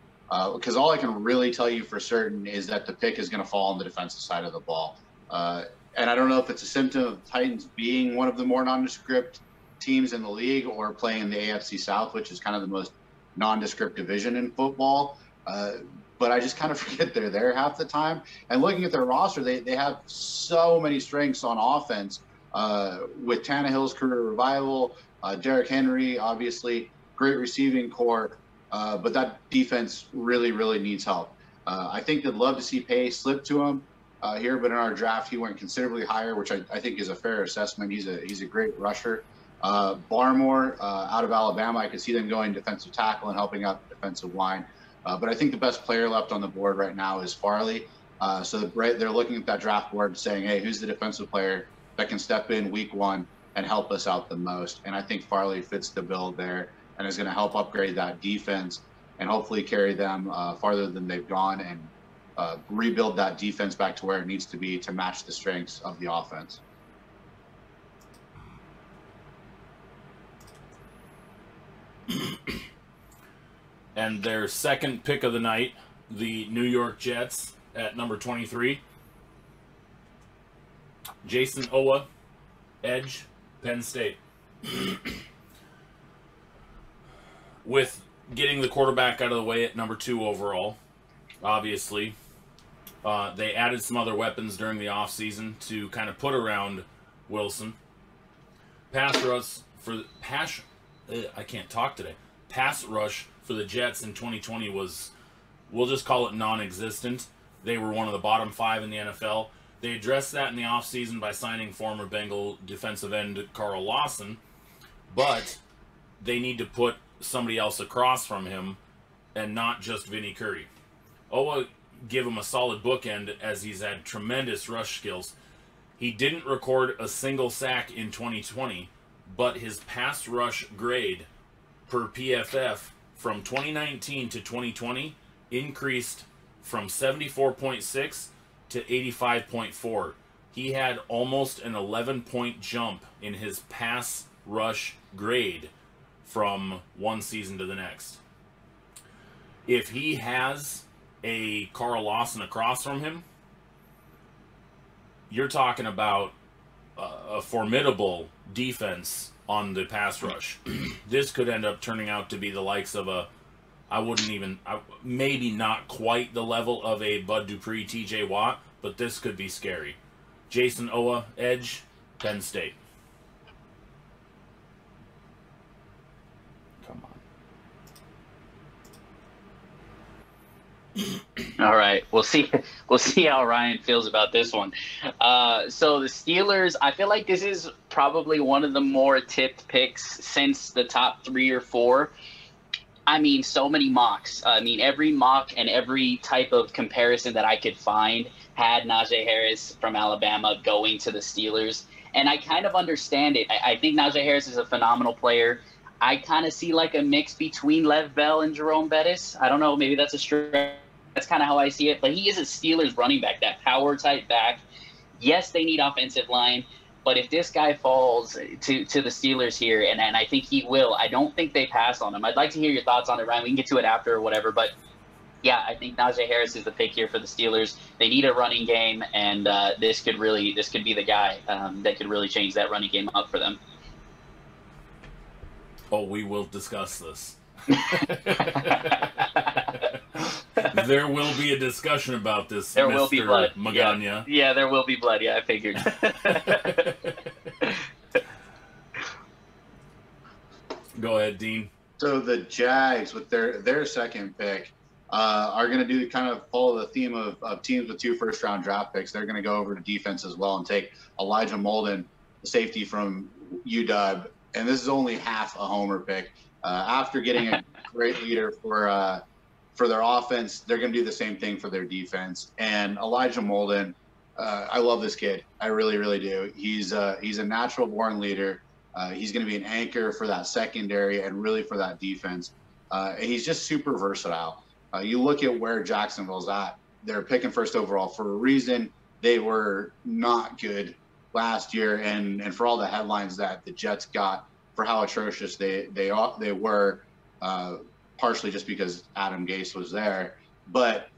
because all I can really tell you for certain is that the pick is going to fall on the defensive side of the ball. And I don't know if it's a symptom of the Titans being one of the more nondescript teams in the league or playing in the AFC South, which is kind of the most nondescript division in football. But I just kind of forget they're there half the time. And looking at their roster, they have so many strengths on offense with Tannehill's career revival, Derrick Henry, obviously, great receiving core. But that defense really, really needs help. I think they'd love to see Pace slip to him here, but in our draft, he went considerably higher, which I think is a fair assessment. He's a great rusher. Barmore out of Alabama, I could see them going defensive tackle and helping out the defensive line. But I think the best player left on the board right now is Farley. So they're looking at that draft board saying, hey, who's the defensive player that can step in week one and help us out the most? And I think Farley fits the bill there and is going to help upgrade that defense and hopefully carry them farther than they've gone and rebuild that defense back to where it needs to be to match the strengths of the offense. And their second pick of the night, the New York Jets at number 23. Jason Owa, edge, Penn State. With getting the quarterback out of the way at number 2 overall, obviously. They added some other weapons during the offseason to kind of put around Wilson. Pass rush for Pass rush for the Jets in 2020 was, we'll just call it non-existent. They were one of the bottom 5 in the NFL. They addressed that in the offseason by signing former Bengal defensive end Carl Lawson, but they need to put somebody else across from him and not just Vinny Curry. Owa give him a solid bookend as he's had tremendous rush skills. He didn't record a single sack in 2020, but his pass rush grade per PFF from 2019 to 2020 increased from 74.6 to 85.4. He had almost an 11-point jump in his pass rush grade from one season to the next. If he has a Carl Lawson across from him, you're talking about a formidable defense on the pass rush. This could end up turning out to be the likes of maybe not quite the level of a Bud Dupree, TJ Watt, but this could be scary. Jason Owa, edge, Penn State. Come on. All right, we'll see how Ryan feels about this one. So the Steelers, I feel like this is probably one of the more tipped picks since the top 3 or 4. I mean, so many mocks. I mean, every mock and every type of comparison that I could find had Najee Harris from Alabama going to the Steelers. And I kind of understand it. I think Najee Harris is a phenomenal player. I kind of see like a mix between Lev Bell and Jerome Bettis. I don't know, maybe that's a stretch. That's kind of how I see it. But he is a Steelers running back, that power-type back. Yes, they need offensive line. But if this guy falls to the Steelers here, and I think he will, I don't think they pass on him. I'd like to hear your thoughts on it, Ryan. We can get to it after or whatever. But, yeah, I think Najee Harris is the pick here for the Steelers. They need a running game, and this could be the guy that could really change that running game up for them. Oh, we will discuss this. There will be a discussion about this. There will be blood. Magaña. Yeah, there will be blood. Yeah, I figured. Go ahead, Dean. So the Jags, with their second pick, are going to follow the theme of teams with 2 first-round draft picks. They're going to go over to defense as well and take Elijah Molden, the safety from UW. And this is only half a homer pick. After getting a great leader for their offense, they're going to do the same thing for their defense. And Elijah Molden, I love this kid. I really, really do. He's a natural-born leader. He's going to be an anchor for that secondary and really for that defense. And he's just super versatile. You look at where Jacksonville's at. They're picking first overall for a reason. They were not good last year, and for all the headlines that the Jets got for how atrocious they were, partially just because Adam Gase was there. But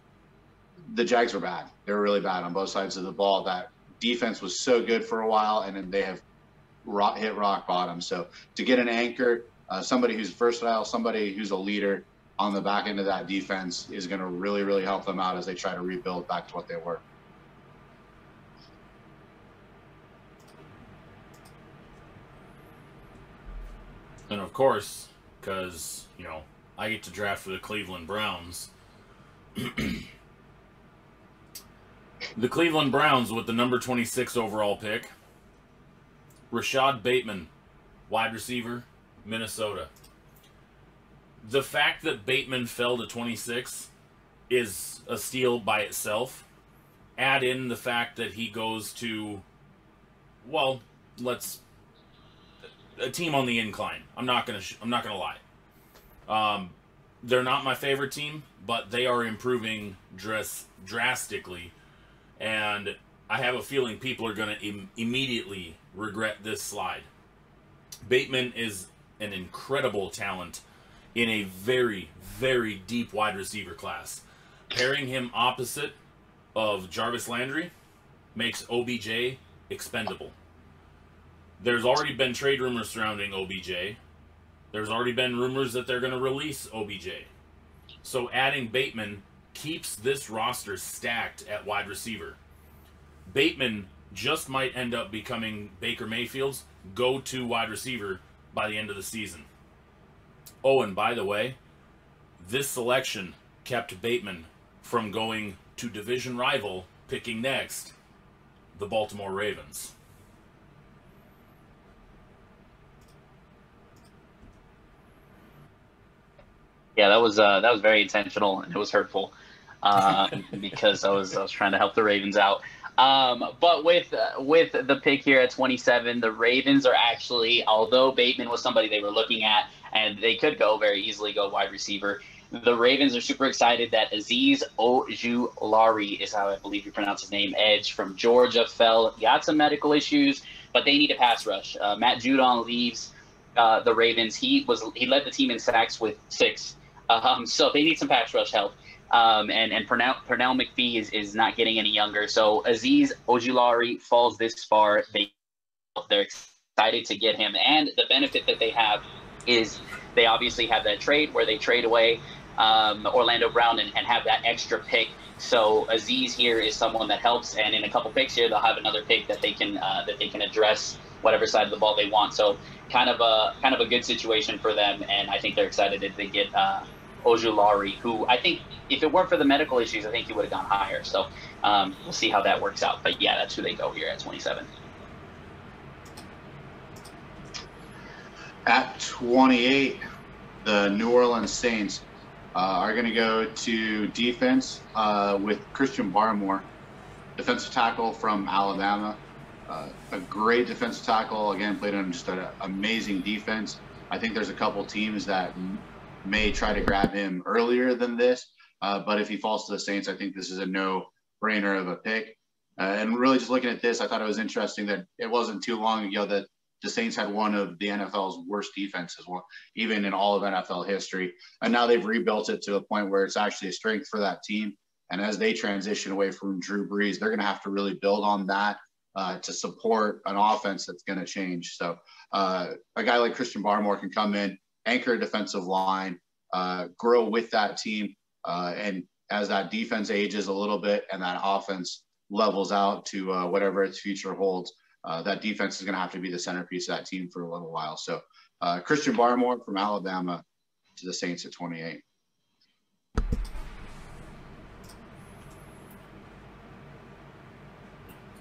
the Jags were bad. They were really bad on both sides of the ball. That defense was so good for a while, and then they have hit rock bottom. So to get an anchor, somebody who's versatile, somebody who's a leader on the back end of that defense is going to really, really help them out as they try to rebuild back to what they were. And of course, because, you know, I get to draft for the Cleveland Browns. The Cleveland Browns with the number 26 overall pick. Rashad Bateman, wide receiver, Minnesota. The fact that Bateman fell to 26 is a steal by itself. Add in the fact that he goes to, well, a team on the incline. I'm not gonna lie. They're not my favorite team, but they are improving drastically, and I have a feeling people are going to immediately regret this slide. Bateman is an incredible talent in a very, very deep wide receiver class. Pairing him opposite of Jarvis Landry makes OBJ expendable. There's already been trade rumors surrounding OBJ. There's already been rumors that they're going to release OBJ. So adding Bateman keeps this roster stacked at wide receiver. Bateman just might end up becoming Baker Mayfield's go-to wide receiver by the end of the season. Oh, and by the way, this selection kept Bateman from going to division rival, picking next, the Baltimore Ravens. Yeah, that was very intentional, and it was hurtful because I was trying to help the Ravens out. But with the pick here at 27, the Ravens are actually, although Bateman was somebody they were looking at, and they could very easily go wide receiver, the Ravens are super excited that Azeez Ojulari is how I believe you pronounce his name, edge from Georgia, fell. He had some medical issues, but they need a pass rush. Matt Judon leaves the Ravens. He led the team in sacks with 6. So they need some pass rush help. And Pernell McPhee is not getting any younger. So Azeez Ojulari falls this far. They're excited to get him. And the benefit that they have is they obviously have that trade where they trade away Orlando Brown and have that extra pick. So Azeez here is someone that helps. And in a couple picks here, they'll have another pick that they can address whatever side of the ball they want. So kind of a good situation for them. And I think they're excited that they get Ojulari, who I think if it weren't for the medical issues, I think he would have gone higher. So we'll see how that works out. But yeah, that's who they go here at 27. At 28, the New Orleans Saints are going to go to defense with Christian Barmore, defensive tackle from Alabama. A great defensive tackle, again, played on just an amazing defense. I think there's a couple teams that may try to grab him earlier than this, but if he falls to the Saints, I think this is a no-brainer of a pick. And really just looking at this, I thought it was interesting that it wasn't too long ago that the Saints had one of the NFL's worst defenses, even in all of NFL history. And now they've rebuilt it to a point where it's actually a strength for that team. And as they transition away from Drew Brees, they're going to have to really build on that to support an offense that's going to change. So a guy like Christian Barmore can come in, anchor a defensive line, grow with that team. And as that defense ages a little bit and that offense levels out to whatever its future holds, that defense is going to have to be the centerpiece of that team for a little while. So Christian Barmore from Alabama to the Saints at 28.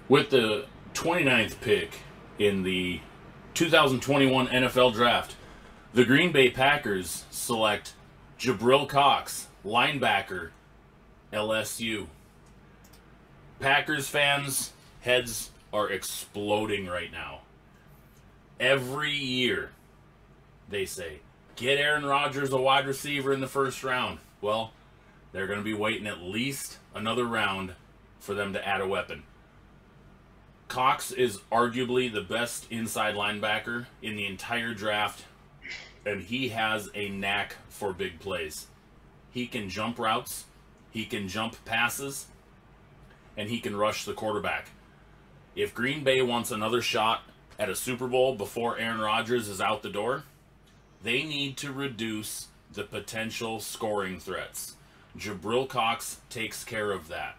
With the 29th pick in the 2021 NFL Draft, the Green Bay Packers select Jabril Cox, linebacker, LSU. Packers fans' heads are exploding right now. Every year, they say, get Aaron Rodgers a wide receiver in the first round. Well, they're going to be waiting at least another round for them to add a weapon. Cox is arguably the best inside linebacker in the entire draft, and he has a knack for big plays. He can jump routes, he can jump passes, and he can rush the quarterback. If Green Bay wants another shot at a Super Bowl before Aaron Rodgers is out the door, they need to reduce the potential scoring threats. Jabril Cox takes care of that.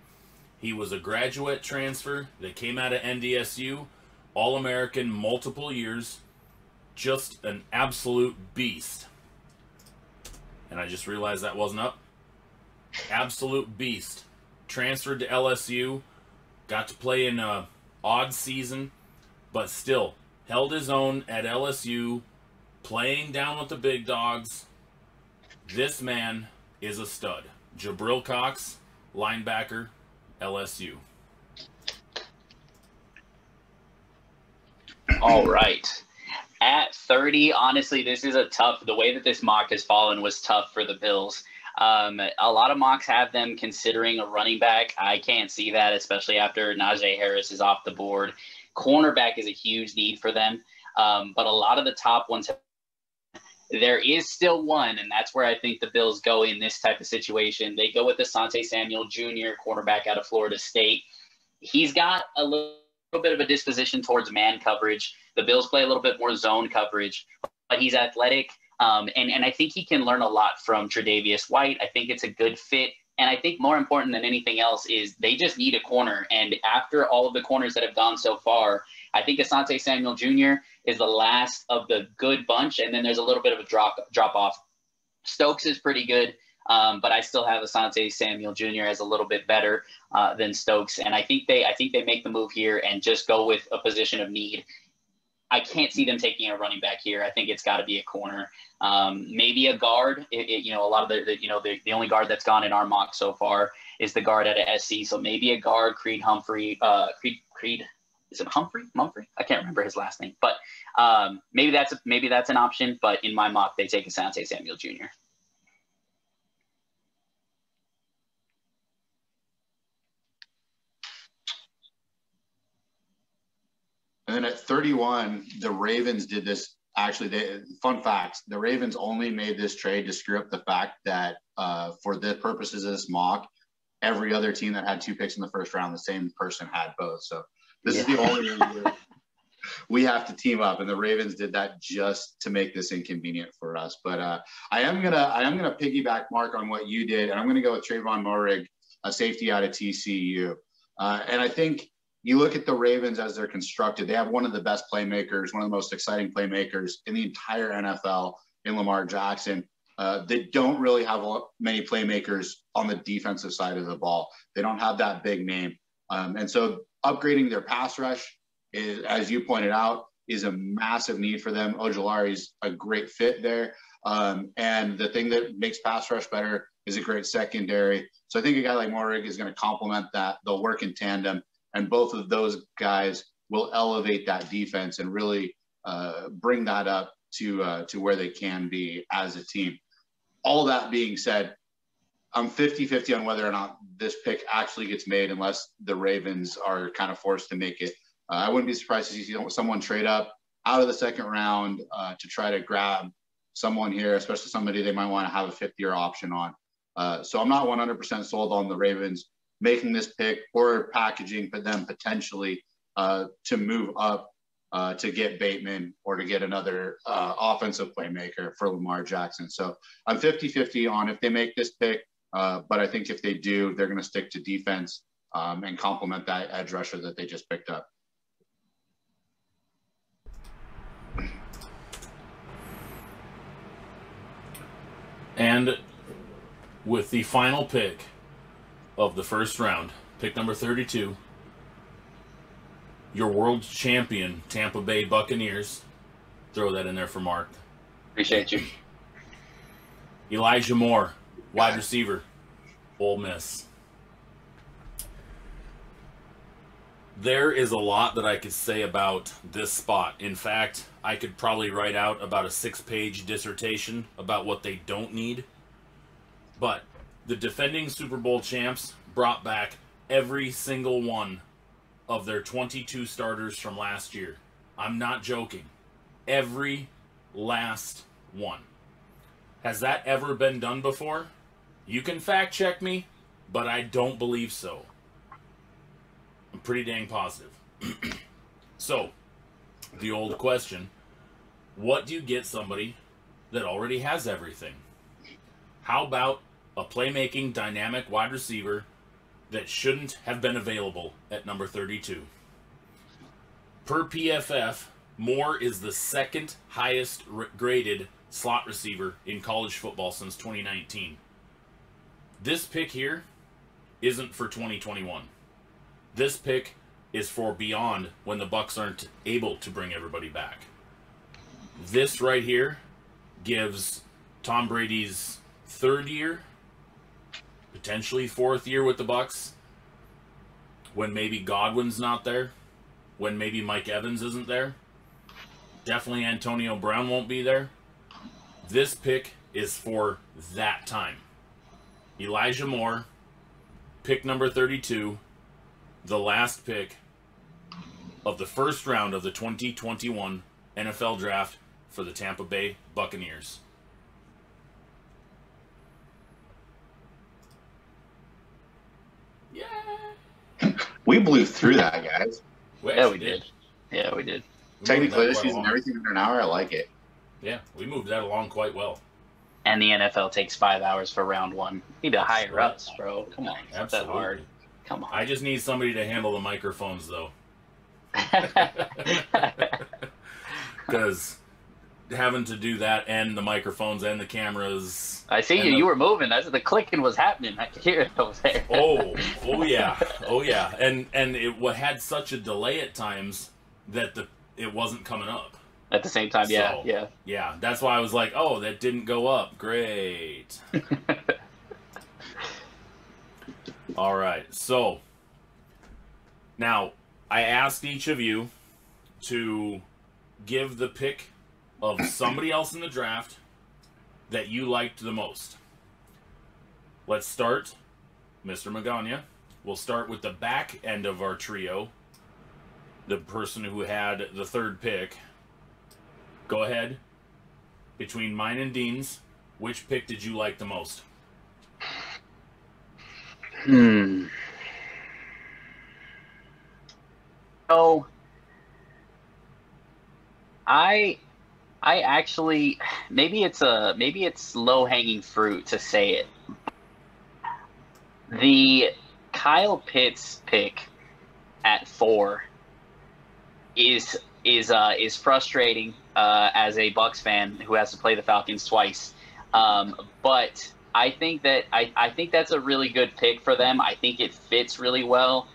He was a graduate transfer that came out of NDSU, All-American multiple years, just an absolute beast. And I just realized that wasn't up. Absolute beast. Transferred to LSU, got to play in a odd season, but still held his own at LSU, playing down with the big dogs. This man is a stud. Jabril Cox, linebacker, LSU. All right. At 30, honestly, this is the way that this mock has fallen was tough for the Bills. A lot of mocks have them considering a running back. I can't see that, especially after Najee Harris is off the board. Cornerback is a huge need for them. But a lot of the top ones, there is still one, and that's where I think the Bills go in this type of situation. They go with Asante Samuel Jr., cornerback out of Florida State. He's got a little bit of a disposition towards man coverage. The Bills play a little bit more zone coverage, but he's athletic. And I think he can learn a lot from Tre'Davious White. I think it's a good fit. And I think more important than anything else is they just need a corner. And after all of the corners that have gone so far, I think Asante Samuel Jr. is the last of the good bunch. And then there's a little bit of a drop off. Stokes is pretty good, but I still have Asante Samuel Jr. as a little bit better than Stokes. And I think they make the move here and just go with a position of need. I can't see them taking a running back here. I think it's got to be a corner, maybe a guard. A lot of the only guard that's gone in our mock so far is the guard at a SC. So maybe a guard, Creed Humphrey. Creed, is it Humphrey? I can't remember his last name, but maybe that's an option. But in my mock, they take Asante Samuel Jr. And then at 31, the Ravens did this. Actually, fun fact, the Ravens only made this trade to screw up the fact that for the purposes of this mock, every other team that had 2 picks in the first round, the same person had both. So this is the only year we have to team up, and the Ravens did that just to make this inconvenient for us. But I am gonna piggyback, Mark, on what you did, and I'm gonna go with Trayvon Moehrig, a safety out of TCU. And I think you look at the Ravens as they're constructed, they have one of the best playmakers, one of the most exciting playmakers in the entire NFL in Lamar Jackson. They don't really have many playmakers on the defensive side of the ball. They don't have that big name. And so upgrading their pass rush, is, as you pointed out, is a massive need for them. Ojulari's a great fit there. And the thing that makes pass rush better is a great secondary. So I think a guy like Moehrig is going to complement that. They'll work in tandem. And both of those guys will elevate that defense and really bring that up to where they can be as a team. All that being said, I'm 50-50 on whether or not this pick actually gets made unless the Ravens are kind of forced to make it. I wouldn't be surprised to see someone trade up out of the second round to try to grab someone here, especially somebody they might want to have a 5th-year option on. So I'm not 100% sold on the Ravens making this pick or packaging for them potentially to move up to get Bateman or to get another offensive playmaker for Lamar Jackson. So I'm 50-50 on if they make this pick, but I think if they do, they're going to stick to defense and complement that edge rusher that they just picked up. And with the final pick of the first round, pick number 32, your world champion Tampa Bay Buccaneers. Throw that in there for Mark. Appreciate you. Elijah Moore, wide receiver, Ole Miss. There is a lot that I could say about this spot. In fact, I could probably write out about a 6-page dissertation about what they don't need. But the defending Super Bowl champs brought back every single one of their 22 starters from last year. I'm not joking. Every last one. Has that ever been done before? You can fact check me, but I don't believe so. I'm pretty dang positive. So, the old question, what do you get somebody that already has everything? How about a playmaking, dynamic wide receiver that shouldn't have been available at number 32? Per PFF, Moore is the second highest graded slot receiver in college football since 2019. This pick here isn't for 2021. This pick is for beyond when the Bucs aren't able to bring everybody back. This right here gives Tom Brady's third year, potentially fourth year with the Bucs, when maybe Godwin's not there, when maybe Mike Evans isn't there, definitely Antonio Brown won't be there. This pick is for that time. Elijah Moore, pick number 32, the last pick of the first round of the 2021 NFL Draft for the Tampa Bay Buccaneers. Yeah. We blew through that, guys. Yeah, we did. Yeah, we did. Technical issues and everything under an hour. I like it. Yeah, we moved that along quite well. And the NFL takes 5 hours for round one. You need to hire us, bro. Come on. It's not that Absolutely. hard. Come on. I just need somebody to handle the microphones, though. Because having to do that and the microphones and the cameras. I see you. You were moving. That's the clicking was happening. I could hear it over there. Oh yeah. Oh yeah. And it had such a delay at times that it wasn't coming up. At the same time, yeah, So, yeah. Yeah, that's why I was like, oh, that didn't go up. Great. All right, so now I asked each of you to give the pick of somebody else in the draft that you liked the most. Let's start, Mr. Magaña. We'll start with the back end of our trio, the person who had the third pick. Go ahead. Between mine and Dean's, which pick did you like the most? So, I actually maybe it's low hanging fruit to say it. The Kyle Pitts pick at 4 is frustrating as a Bucs fan who has to play the Falcons twice. But I think that's a really good pick for them. I think it fits really well.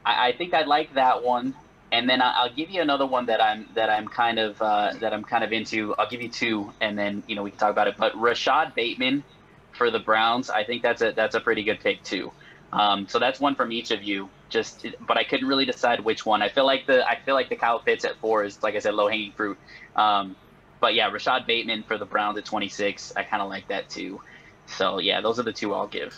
I think I like that one. And then I'll give you another one that I'm kind of into. I'll give you two, and then we can talk about it. But Rashad Bateman for the Browns, I think that's a pretty good pick too. So that's one from each of you. But I couldn't really decide which one. I feel like the Kyle Pitts at 4 is, like I said, low hanging fruit. But yeah, Rashad Bateman for the Browns at 26, I kind of like that too. So yeah, those are the two I'll give.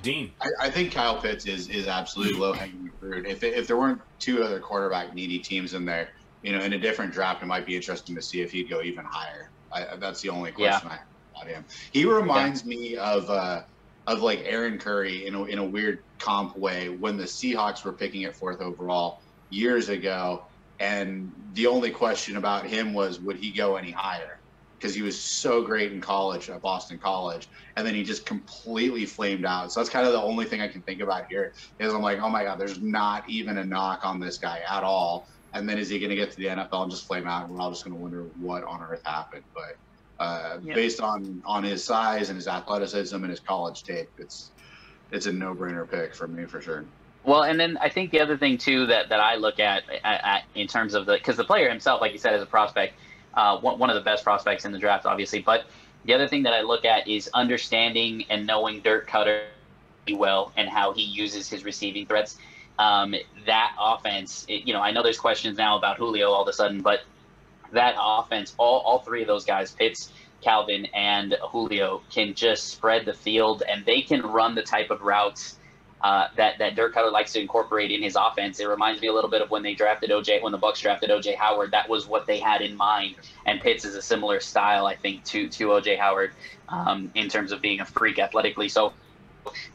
Dean. I think Kyle Pitts is absolutely low hanging fruit. If there weren't two other quarterback needy teams in there, in a different draft, it might be interesting to see if he'd go even higher. That's the only question I have about him. He reminds me of like Aaron Curry in a weird comp way when the Seahawks were picking at 4th overall years ago, and the only question about him was, would he go any higher? Because he was so great in college at Boston College, and then he just completely flamed out. So that's kind of the only thing I can think about here is I'm like, oh my God, there's not even a knock on this guy at all. And then is he going to get to the NFL and just flame out? And we're all just going to wonder what on earth happened. But based on his size and his athleticism and his college tape, it's a no-brainer pick for me for sure. Well, and then I think the other thing too that I look at in terms of because the player himself, like you said, is a prospect, one of the best prospects in the draft, obviously. But the other thing that I look at is understanding and knowing Dirk Cutter well and how he uses his receiving threats. That offense, I know there's questions now about Julio all of a sudden, but that offense, all three of those guys, Pitts, Calvin, and Julio, can just spread the field, and they can run the type of routes that Dirk Cutter likes to incorporate in his offense. It reminds me a little bit of when the Bucs drafted O.J. Howard. That was what they had in mind, and Pitts is a similar style, I think, to O.J. Howard in terms of being a freak athletically. So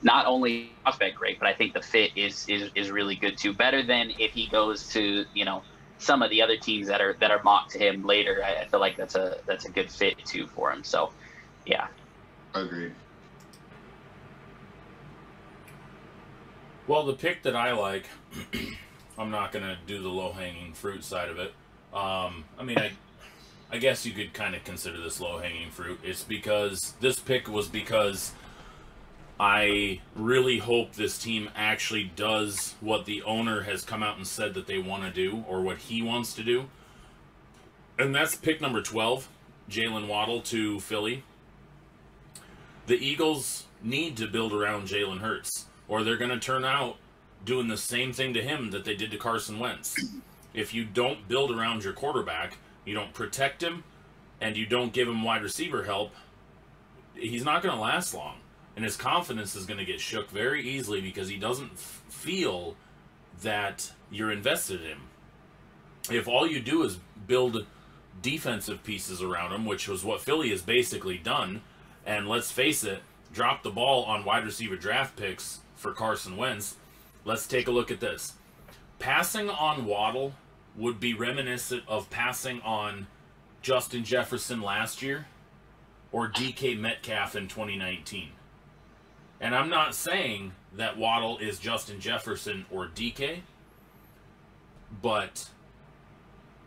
not only prospect great, but I think the fit is really good too. Better than if he goes to, you know, some of the other teams that are mocked to him later. I feel like that's a good fit too for him. So, yeah. Agreed. Well, the pick that I like, I'm not going to do the low-hanging fruit side of it. I mean, I guess you could kind of consider this low-hanging fruit. It's because this pick was because I really hope this team actually does what the owner has come out and said that they want to do, or what he wants to do. And that's pick number 12, Jalen Waddle to Philly. The Eagles need to build around Jalen Hurts, or they're going to turn out doing the same thing to him that they did to Carson Wentz. If you don't build around your quarterback, you don't protect him, and you don't give him wide receiver help, he's not going to last long. And his confidence is going to get shook very easily because he doesn't feel that you're invested in him. If all you do is build defensive pieces around him, which was what Philly has basically done, and let's face it, drop the ball on wide receiver draft picks for Carson Wentz, let's take a look at this. Passing on Waddle would be reminiscent of passing on Justin Jefferson last year or DK Metcalf in 2019. And I'm not saying that Waddle is Justin Jefferson or DK, but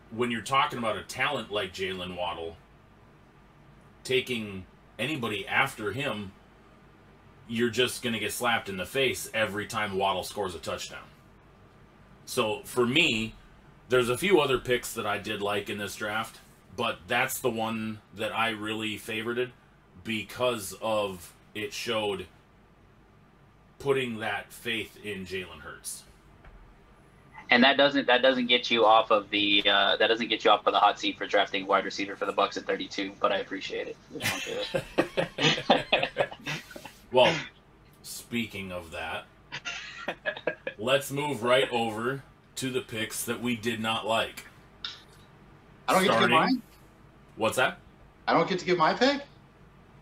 when you're talking about a talent like Jalen Waddle, taking anybody after him, you're just going to get slapped in the face every time Waddle scores a touchdown. So for me, there's a few other picks that I did like in this draft, but that's the one that I really favorited because of it showed putting that faith in Jalen Hurts. And that doesn't get you off of the hot seat for drafting wide receiver for the Bucs at 32, but I appreciate it. Well, speaking of that, let's move right over to the picks that we did not like. I don't get to give mine? What's that? I don't get to give my pick?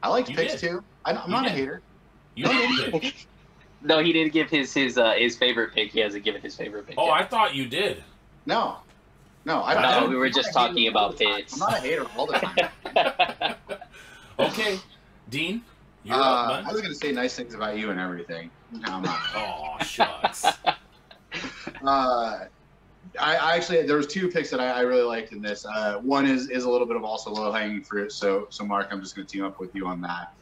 I like picks too. I'm not a hater. You did. No, he didn't give his favorite pick. He hasn't given his favorite pick. Oh, yet. I thought you did. No, I No, don't. we were just talking about picks. I'm not a hater all the time. Okay, Dean, you're up, man. I was going to say nice things about you and everything. No, I'm not. Oh, shucks. I actually, there was two picks that I really liked in this. One is a little bit of also low hanging fruit. So Mark, I'm just going to team up with you on that.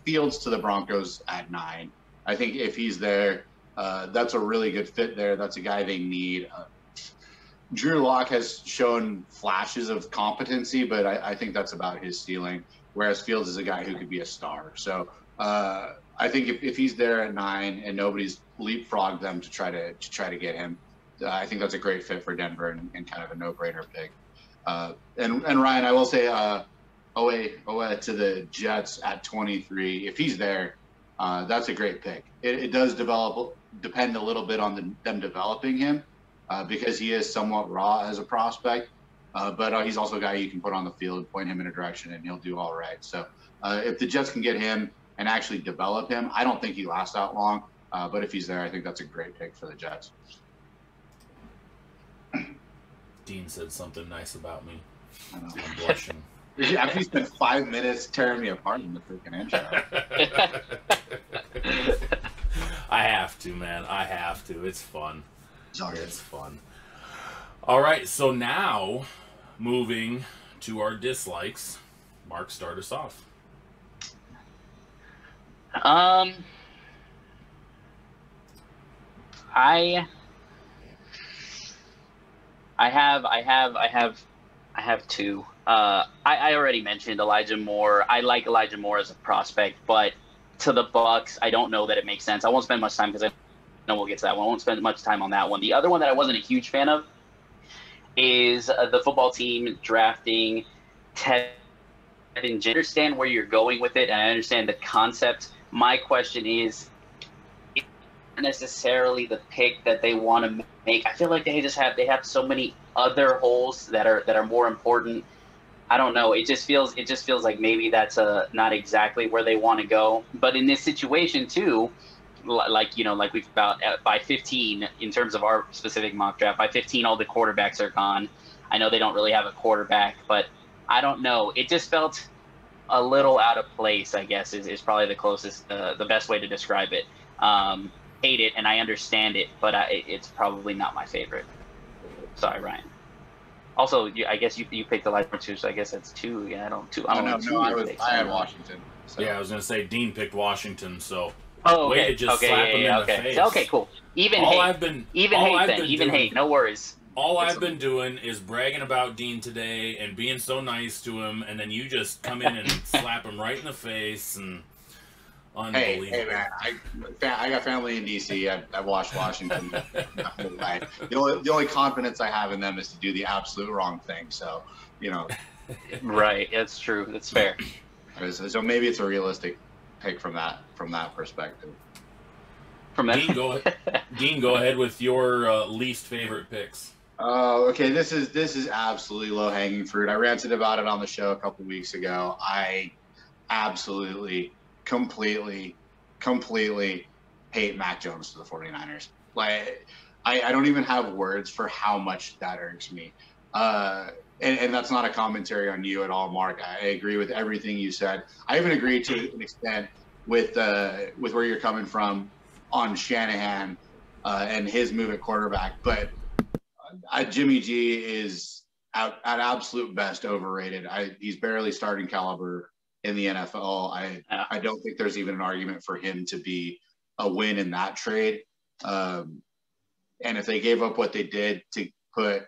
Fields to the Broncos at 9. I think if he's there, that's a really good fit there. That's a guy they need. Drew Lock has shown flashes of competency, but I think that's about his ceiling. Whereas Fields is a guy who could be a star. So I think if he's there at 9 and nobody's leapfrogged them to try to get him, I think that's a great fit for Denver and kind of a no-brainer pick. And Ryan, I will say, Owe to the Jets at 23. If he's there, that's a great pick. It does depend a little bit on them developing him because he is somewhat raw as a prospect. But he's also a guy you can put on the field and point him in a direction, and he'll do all right. So if the Jets can get him and actually develop him, I don't think he lasts that long. But if he's there, I think that's a great pick for the Jets. Dean said something nice about me. I know. I'm blushing. After you spent 5 minutes tearing me apart in the freaking intro. I have to, man. I have to. It's fun. Sorry. It's fun. All right, so now moving to our dislikes. Mark, start us off. I have two. I already mentioned Elijah Moore. I like Elijah Moore as a prospect, but to the Bucs, I don't know that it makes sense. I won't spend much time because I know we'll get to that one. I won't spend much time on that one. The other one that I wasn't a huge fan of is the football team drafting Tevin. I understand where you're going with it, and I understand the concept. My question is necessarily the pick that they want to make. I feel like they have so many other holes that are more important I don't know. It just feels like maybe that's not exactly where they want to go. But in this situation too, like we've about by 15 in terms of our specific mock draft, by 15 all the quarterbacks are gone. I know they don't really have a quarterback, but I don't know. It just felt a little out of place, I guess, is probably the closest, the best way to describe it. Hate it, and I understand it, but it's probably not my favorite. Sorry, Ryan. Also, I guess you picked the light too, so I guess that's two. Yeah, I don't know. I had Washington. So. Yeah, I was gonna say Dean picked Washington, so way to just slap him in the face. Okay, cool. Even hate. No worries. All I've been doing is bragging about Dean today and being so nice to him, and then you just come in and slap him right in the face, and unbelievable. Hey man, I got family in DC. I watched Washington my whole life. The only confidence I have in them is to do the absolute wrong thing. So, Right, that's true. That's fair. So maybe it's a realistic pick from that perspective. Dean, go ahead with your least favorite picks. Okay. This is absolutely low hanging fruit. I ranted about it on the show a couple weeks ago. I absolutely, completely hate Mac Jones to the 49ers. Like, I don't even have words for how much that irks me. And that's not a commentary on you at all, Mark. I agree with everything you said. I even agree to an extent with where you're coming from on Shanahan and his move at quarterback. But Jimmy G is at absolute best overrated. He's barely starting caliber in the NFL. I don't think there's even an argument for him to be a win in that trade. And if they gave up what they did to put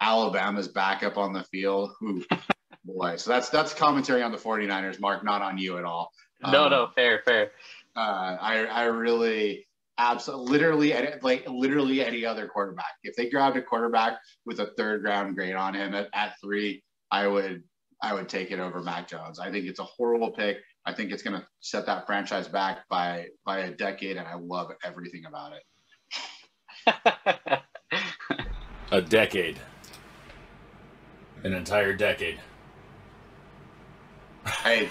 Alabama's backup on the field, boy. So that's commentary on the 49ers, Mark, not on you at all. No, fair. I really literally any other quarterback. If they grabbed a quarterback with a 3rd round grade on him at 3, I would take it over Mac Jones. I think it's a horrible pick. I think it's going to set that franchise back by a decade, and I love everything about it. A decade. An entire decade. Hey,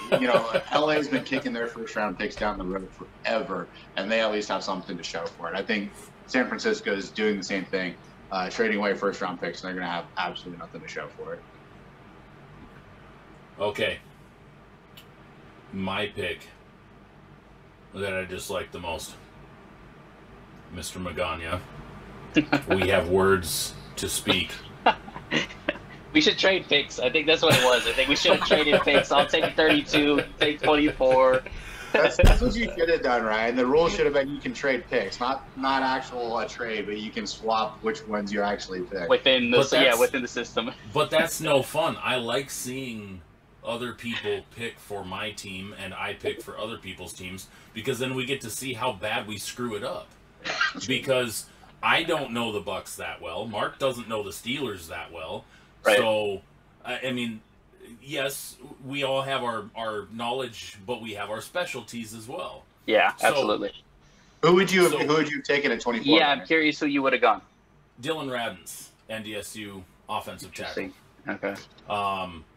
LA's been kicking their 1st round picks down the road forever, and they at least have something to show for it. I think San Francisco is doing the same thing, trading away 1st round picks, and they're going to have absolutely nothing to show for it. Okay. My pick that I dislike the most, Mr. Magaña. We have words to speak. We should trade picks. I think that's what it was. I think we should have traded picks. I'll take 32, take 24. That's what you should have done, Ryan. The rule should have been you can trade picks, not actual trade, but you can swap which ones you actually pick within the system. But that's no fun. I like seeing other people pick for my team and I pick for other people's teams, because then we get to see how bad we screw it up. Because I don't know the Bucs that well. Mark doesn't know the Steelers that well. Right. So, I mean, yes, we all have our knowledge, but we have our specialties as well. Yeah, absolutely. Who would you have taken at 24? Yeah, I'm curious who you would have gone. Dylan Radins, NDSU offensive tackle. Okay.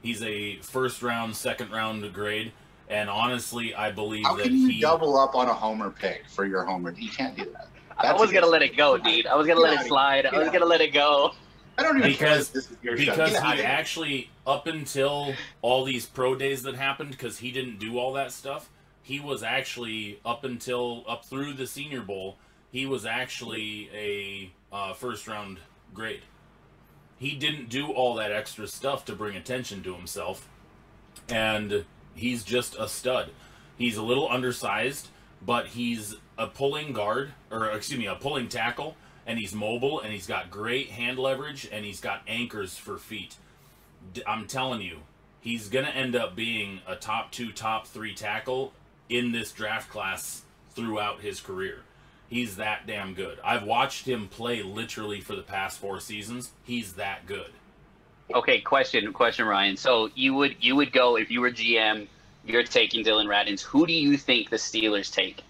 He's a 1st round, 2nd round grade, and honestly, I believe How can you double up on a homer pick for your homer? You can't do that. I was gonna let it go, dude. I was gonna let it slide. I was gonna let it go. I don't even care if this is your because he actually, up until all these pro days that happened, because he didn't do all that stuff, he was actually up through the Senior Bowl, he was actually a 1st round grade. He didn't do all that extra stuff to bring attention to himself, and he's just a stud. He's a little undersized, but he's a pulling tackle, and he's mobile, and he's got great hand leverage, and he's got anchors for feet. I'm telling you, he's going to end up being a top 2, top 3 tackle in this draft class throughout his career. He's that damn good. I've watched him play literally for the past 4 seasons. He's that good. Okay, question, Ryan. So you would go, if you were GM, you're taking Dylan Radins. Who do you think the Steelers take?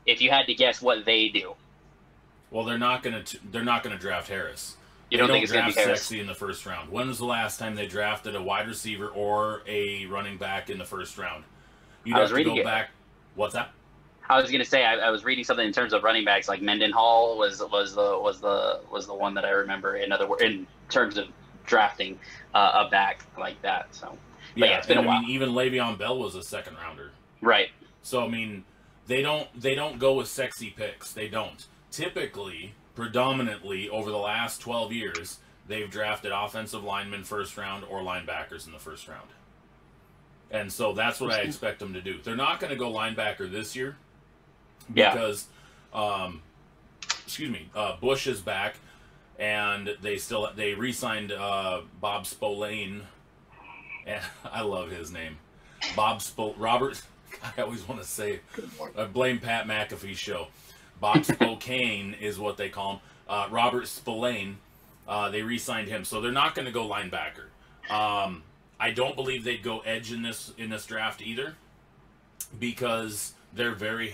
If you had to guess what they do. Well, they're not gonna draft Harris. You don't think it's going to be Harris? Sexy in the first round. When was the last time they drafted a wide receiver or a running back in the first round? You'd have to go back. What's that? I was going to say I was reading something in terms of running backs, like Mendenhall was the one that I remember. In terms of drafting a back like that. So yeah, it's been a while. Even Le'Veon Bell was a second rounder. Right. So I mean, they don't go with sexy picks. They don't. Typically, predominantly over the last 12 years, they've drafted offensive linemen first round or linebackers in the first round. And so that's what I expect them to do. They're not going to go linebacker this year because, Bush is back, and they re-signed Bob Spillane. And I love his name, Robert. I always want to say, I blame Pat McAfee's show. Bob Spokane is what they call him. Robert Spillane. They re-signed him, so they're not going to go linebacker. I don't believe they'd go edge in this draft either, because they're very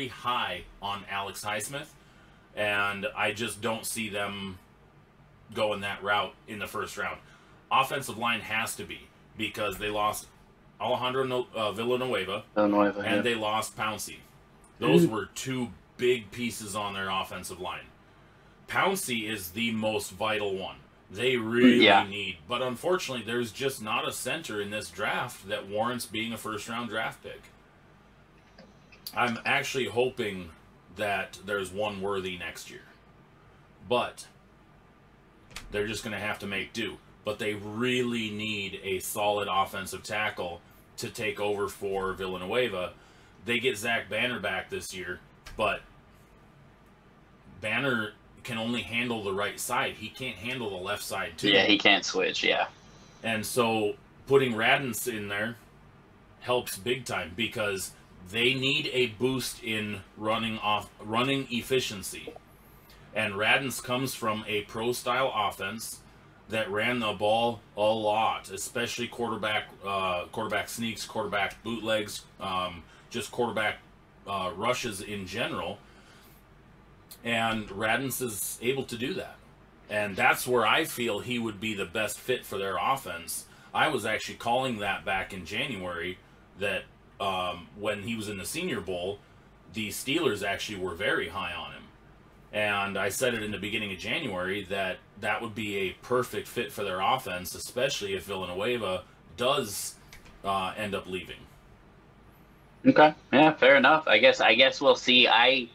high on Alex Highsmith, and I just don't see them going that route in the first round. Offensive line has to be, because they lost Alejandro Villanueva, and they lost Pouncey. Those were two big pieces on their offensive line. Pouncey is the most vital one. They really need. But unfortunately, there's just not a center in this draft that warrants being a first-round draft pick. I'm actually hoping that there's one worthy next year. But they're just going to have to make do. But they really need a solid offensive tackle to take over for Villanueva. They get Zach Banner back this year, but Banner can only handle the right side. He can't handle the left side too. Yeah, he can't switch, yeah. And so putting Radens in there helps big time, because they need a boost in running efficiency. And Radens comes from a pro-style offense that ran the ball a lot, especially quarterback sneaks, quarterback bootlegs, just quarterback rushes in general. And Radens is able to do that. And that's where I feel he would be the best fit for their offense. I was actually calling that back in January, that when he was in the Senior Bowl, the Steelers actually were very high on him. And I said it in the beginning of January that that would be a perfect fit for their offense, especially if Villanueva does end up leaving. Okay, yeah, fair enough. I guess we'll see. I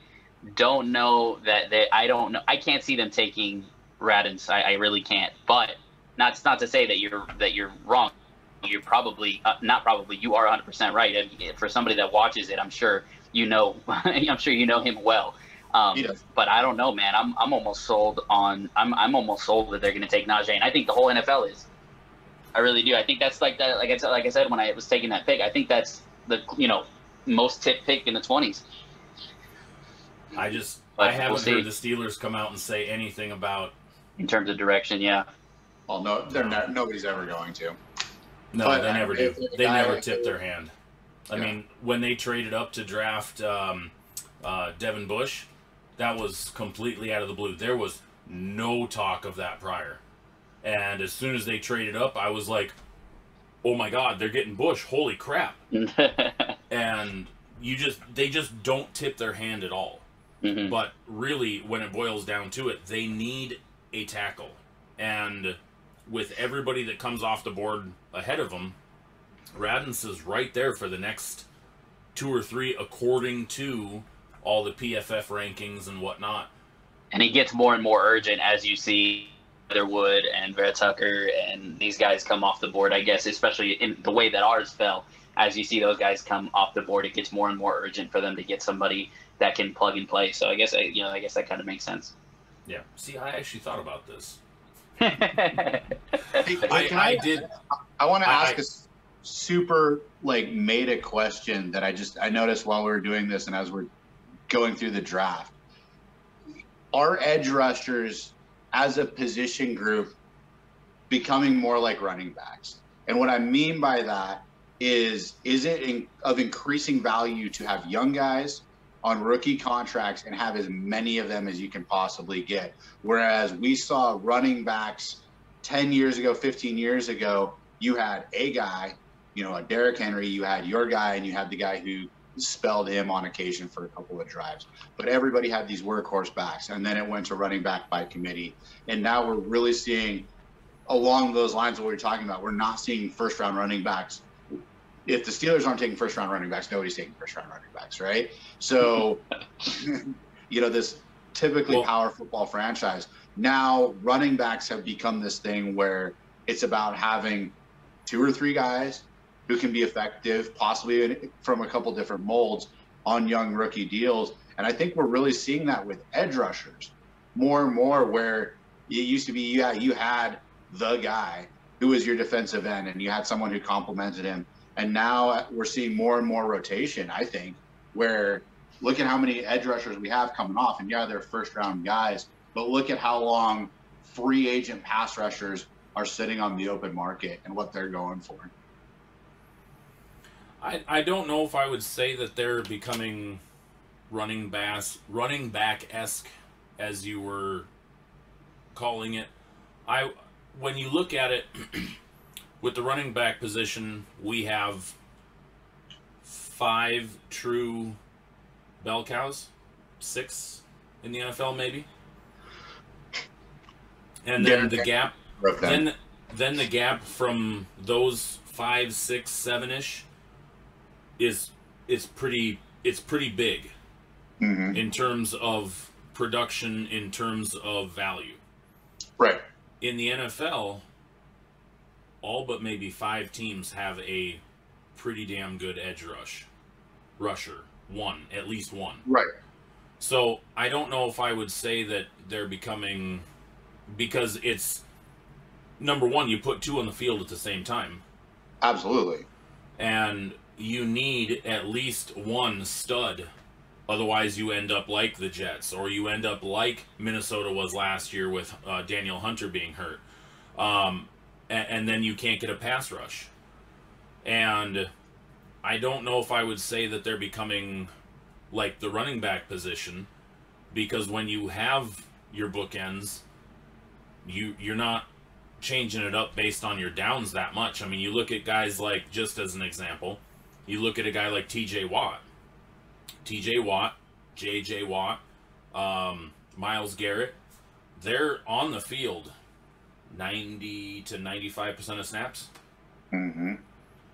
don't know that I don't know. I can't see them taking Radens. I really can't. But not to say that you're wrong. You're probably not probably. You are 100% right. And for somebody that watches it, I'm sure you know. I'm sure you know him well. But I don't know, man. I'm almost sold on. I'm almost sold that they're going to take Najee, and I think the whole NFL is. I really do. I think that's like that. Like I said when I was taking that pick, I think that's the most tipped pick in the 20s. I haven't heard the Steelers come out and say anything about in terms of direction. Yeah. Well, no, they're not. Nobody's ever going to. No, but they never do. They never tip their hand. I mean, when they traded up to draft Devin Bush, that was completely out of the blue. There was no talk of that prior. And as soon as they traded up, I was like, oh my God, they're getting Bush. Holy crap. And they just don't tip their hand at all. Mm-hmm. But really, when it boils down to it, they need a tackle. And with everybody that comes off the board ahead of them, Radens is right there for the next 2 or 3, according to all the PFF rankings and whatnot. And he gets more and more urgent as you see Leatherwood and Vera Tucker and these guys come off the board, I guess, especially in the way that ours fell. As you see those guys come off the board, it gets more and more urgent for them to get somebody that can plug and play. So I guess that kind of makes sense. Yeah. See, I actually thought about this. I want to ask a super meta question that I noticed while we were doing this and as we're going through the draft. Are edge rushers as a position group becoming more like running backs? And what I mean by that is it of increasing value to have young guys on rookie contracts and have as many of them as you can possibly get. Whereas we saw running backs 10 years ago, 15 years ago, you had a guy, you know, a Derrick Henry, you had your guy, and you had the guy who spelled him on occasion for a couple of drives. But everybody had these workhorse backs, and then it went to running back by committee. And now we're really seeing along those lines of what you're talking about. We're not seeing first-round running backs. If the Steelers aren't taking first-round running backs, nobody's taking first-round running backs, right? So, you know, this typically power football franchise, now running backs have become this thing where it's about having 2 or 3 guys who can be effective, possibly from a couple different molds on young rookie deals. And I think we're really seeing that with edge rushers more and more, where it used to be, you had the guy who was your defensive end and you had someone who complemented him. And now we're seeing more and more rotation, I think, where look at how many edge rushers we have coming off. And yeah, they're first round guys, but look at how long free agent pass rushers are sitting on the open market and what they're going for. I don't know if I would say that they're becoming running back-esque, as you were calling it. When you look at it, with the running back position, we have 5 true bell cows, 6 in the NFL maybe, and then the gap, then the gap from those 5, 6, 7-ish is pretty big in terms of production, in terms of value. Right. In the NFL, all but maybe 5 teams have a pretty damn good edge rusher. At least one. Right. So I don't know if I would say that they're becoming, because it's, number one, you put 2 on the field at the same time. Absolutely. And you need at least 1 stud. Otherwise, you end up like the Jets, or you end up like Minnesota was last year with Daniel Hunter being hurt. And then you can't get a pass rush. And I don't know if I would say that they're becoming like the running back position, because when you have your bookends, you're not changing it up based on your downs that much. I mean, you look at guys like, just as an example, you look at a guy like T.J. Watt, J.J. Watt, Myles Garrett. They're on the field 90 to 95% of snaps.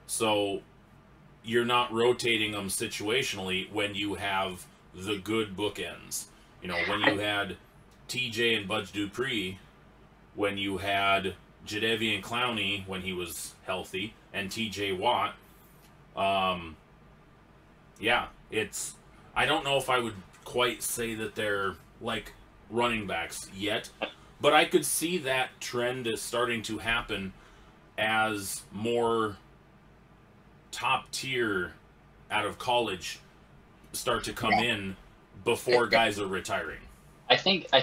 So you're not rotating them situationally when you have the good bookends. You know, when you had T.J. and Budge Dupree, when you had Jadeveon Clowney when he was healthy, and T.J. Watt, I don't know if I would quite say that they're like running backs yet, but I could see that trend is starting to happen as more top tier out of college start to come in before guys are retiring. I think I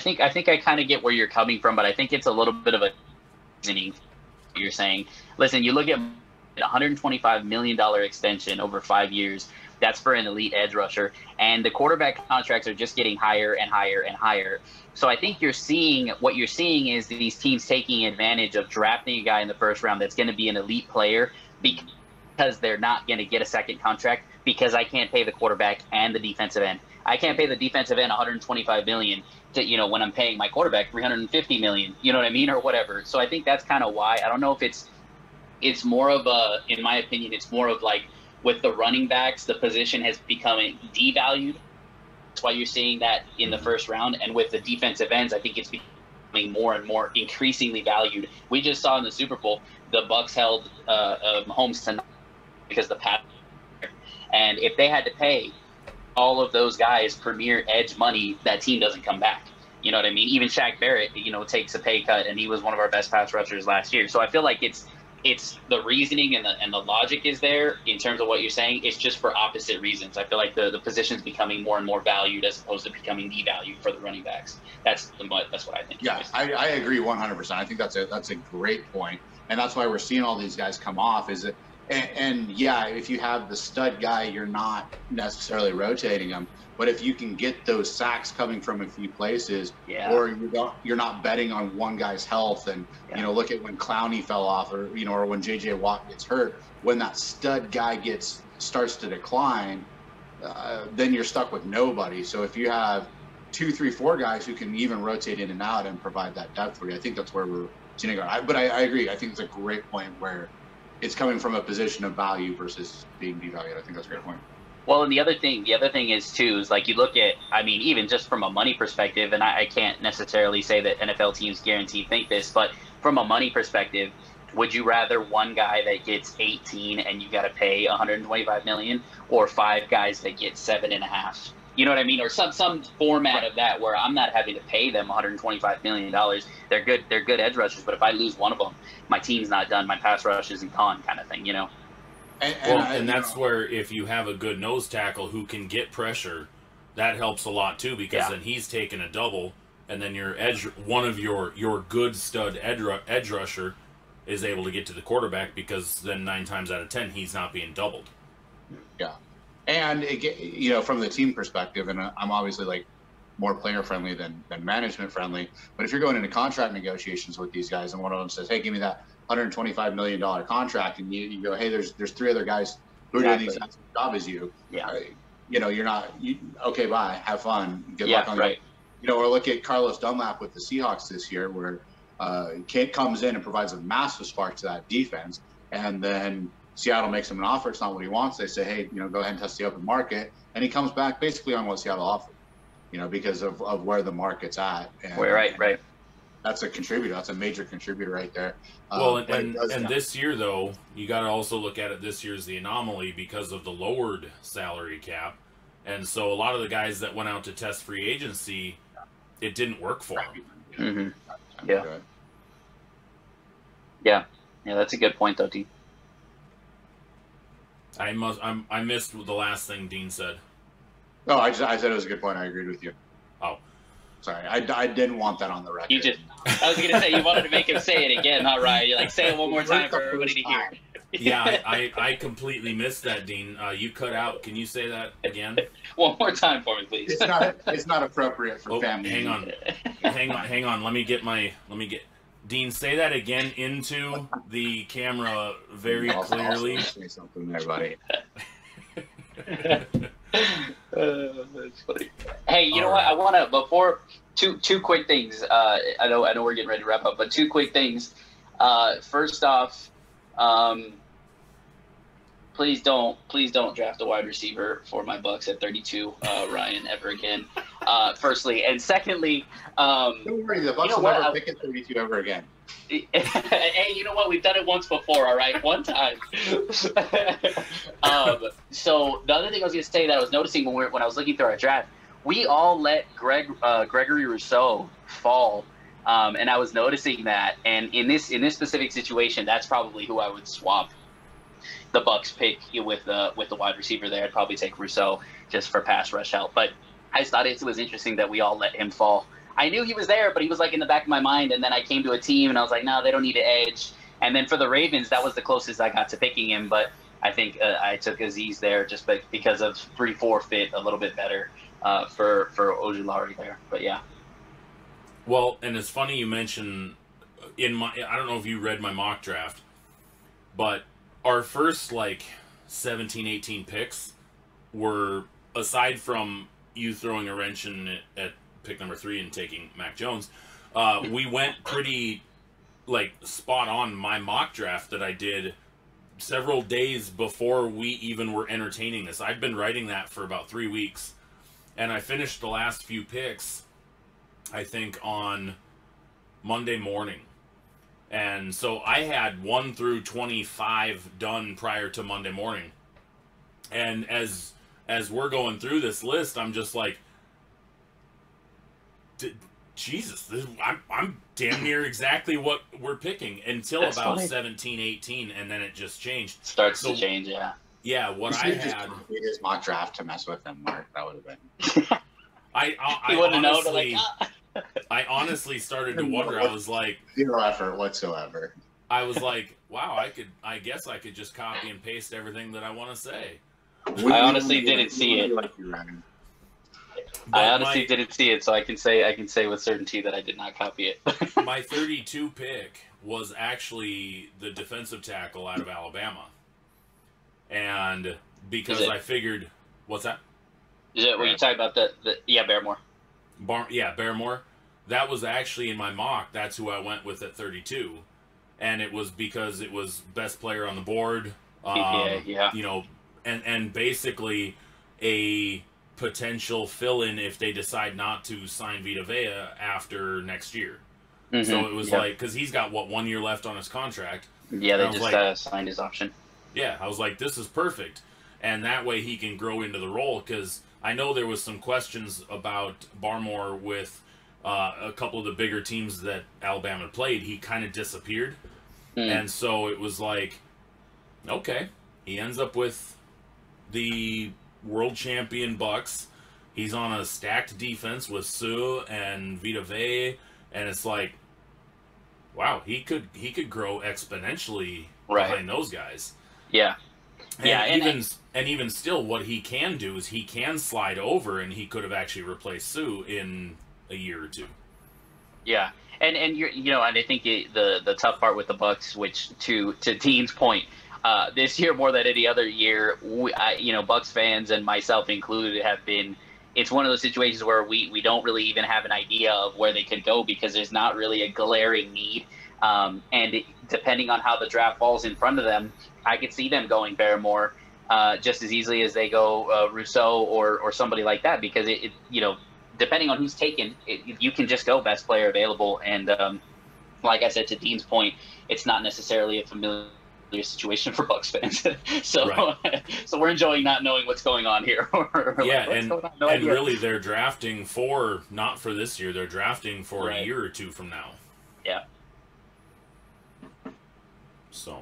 kind of get where you're coming from, but I think it's a little bit of a reasoning. You're saying, listen, you look at $125 million extension over 5 years. That's for an elite edge rusher, and the quarterback contracts are just getting higher and higher and higher. So I think what you're seeing is these teams taking advantage of drafting a guy in the first round that's going to be an elite player because they're not going to get a second contract, because I can't pay the quarterback and the defensive end. I can't pay the defensive end $125 million to, you know, when I'm paying my quarterback $350 million, you know what I mean, or whatever. So I think that's kind of why. I don't know if it's more of a, in my opinion, it's more of like, with the running backs, the position has become devalued. That's why you're seeing that in the first round. And with the defensive ends, I think it's becoming more and more increasingly valued. We just saw in the Super Bowl, the Bucs held Mahomes tonight because the pass. And if they had to pay all of those guys premier edge money, that team doesn't come back. You know what I mean? Even Shaq Barrett, you know, takes a pay cut, and he was one of our best pass rushers last year. So I feel like it's the reasoning and the logic is there in terms of what you're saying. It's just for opposite reasons. I feel like the position's becoming more and more valued as opposed to becoming devalued for the running backs. That's what I think. Yeah, I agree 100%. I think that's a great point. And that's why we're seeing all these guys come off, is that And yeah, if you have the stud guy, you're not necessarily rotating him. But if you can get those sacks coming from a few places, or you're not betting on one guy's health, and look at when Clowney fell off, or or when JJ Watt gets hurt, when that stud guy starts to decline, then you're stuck with nobody. So if you have 2, 3, 4 guys who can even rotate in and out and provide that depth for you, I think that's where we're seeing it go. But I agree. I think it's a great point where it's coming from a position of value versus being devalued. I think that's a great point. Well, and the other thing is too, is like you look at, I mean, even just from a money perspective, and I can't necessarily say that NFL teams guaranteed think this, but from a money perspective, would you rather one guy that gets 18 and you got to pay 125 million, or 5 guys that get 7.5? You know what I mean? Or some format of that where I'm not having to pay them $125 million. They're good edge rushers, but if I lose one of them, my team's not done. My pass rush isn't gone, kind of thing, And that's where if you have a good nose tackle who can get pressure, that helps a lot too, because then he's taking a double, and then one of your good stud edge rusher is able to get to the quarterback, because then 9 times out of 10 he's not being doubled. Yeah. And from the team perspective, and I'm obviously like more player friendly than management friendly, but if you're going into contract negotiations with these guys and one of them says, hey, give me that $125 million contract, and you go, hey, there's 3 other guys who are doing the exact same job as you. Yeah. You're not, okay, bye, have fun, good luck on that. Or look at Carlos Dunlap with the Seahawks this year, where Kate comes in and provides a massive spark to that defense, and then Seattle makes him an offer. It's not what he wants. They say, hey, go ahead and test the open market, and he comes back basically on what Seattle offered, because of where the market's at. And, right. That's a contributor. That's a major contributor right there. Well, and this year, though, you got to also look at it. This year's the anomaly because of the lowered salary cap. And so a lot of the guys that went out to test free agency, it didn't work for them. Mm-hmm. Yeah, that's a good point, though, Dean. I missed the last thing Dean said. No, I said it was a good point. I agreed with you. Oh. Sorry, I didn't want that on the record. I was going to say, you wanted to make him say it again, not right. You're like, say it one more time for everybody to hear. Yeah, I completely missed that, Dean. You cut out. Can you say that again? One more time for me, please. It's not appropriate for family. Hang on. Let me get Dean, say that again into the camera very clearly. Say something there, buddy. That's funny. Hey, you know what? I want to, before two quick things. I know we're getting ready to wrap up, but 2 quick things. First off, please don't draft a wide receiver for my Bucks at 32, Ryan, ever again. Firstly, and secondly, don't worry, the Bucks will never pick at 32 ever again. Hey, you know what? We've done it once before, all right? One time. So the other thing I was going to say that I was noticing when I was looking through our draft, we all let Gregory Rousseau fall, and I was noticing that. And in this specific situation, that's probably who I would swap the Bucks pick with the wide receiver there. I'd probably take Rousseau just for pass rush help. But I just thought it was interesting that we all let him fall. I knew he was there, but he was like in the back of my mind. And then I came to a team and I was like, no, they don't need an edge. And then for the Ravens, that was the closest I got to picking him. But I think I took Aziz there just because of 3-4 fit a little bit better for Ojulari there. But yeah. Well, and it's funny you mention I don't know if you read my mock draft, but our first 17, 18 picks were, aside from you throwing a wrench in it at pick number 3 and taking Mac Jones, we went pretty spot on my mock draft that I did several days before we even were entertaining this. I'd been writing that for about 3 weeks, and I finished the last few picks, I think, on Monday morning. And so I had 1 through 25 done prior to Monday morning. And as we're going through this list, I'm just like, Jesus, I'm damn near exactly what we're picking until That's about funny. 17, 18, and then it just changed. Starts to change, yeah. Yeah, what I had... his mock draft to mess with him, Mark. That would have been... He wouldn't know to I honestly started to wonder. I was like... Zero effort whatsoever. I was like, wow, I guess I could just copy and paste everything that I want to say. I honestly didn't see it. I honestly didn't see it, so I can say with certainty that I did not copy it. My 32 pick was actually the defensive tackle out of Alabama. And because I figured, what's that? Is it what you talking about? Barrymore. Barrymore. That was actually in my mock. That's who I went with at 32. And it was because it was best player on the board. BPA, You know, and basically a potential fill-in if they decide not to sign Vita Vea after next year. Mm-hmm. So it was like, because he's got, 1 year left on his contract. Yeah, they just signed his option. Yeah, I was like, this is perfect. And that way he can grow into the role, because I know there was some questions about Barmore with a couple of the bigger teams that Alabama played. He kind of disappeared. And so it was like, okay, he ends up with the world champion Bucks. He's on a stacked defense with Sue and Vita Vea, and it's like, wow, he could grow exponentially behind those guys. Yeah. And even still, what he can do is he can slide over, and he could have actually replaced Sue in a year or two. Yeah, and and I think the tough part with the Bucks, which to Dean's point, this year more than any other year, Bucks fans and myself included have been. It's one of those situations where we don't really even have an idea of where they could go because there's not really a glaring need. And depending on how the draft falls in front of them, I could see them going Barrymore just as easily as they go Rousseau or somebody like that, because it depending on who's taken, you can just go best player available. And like I said, to Dean's point, it's not necessarily a familiar situation for Bucks fans. So so we're enjoying not knowing what's going on here. And really they're drafting not for this year, they're drafting for a year or two from now. Yeah. So,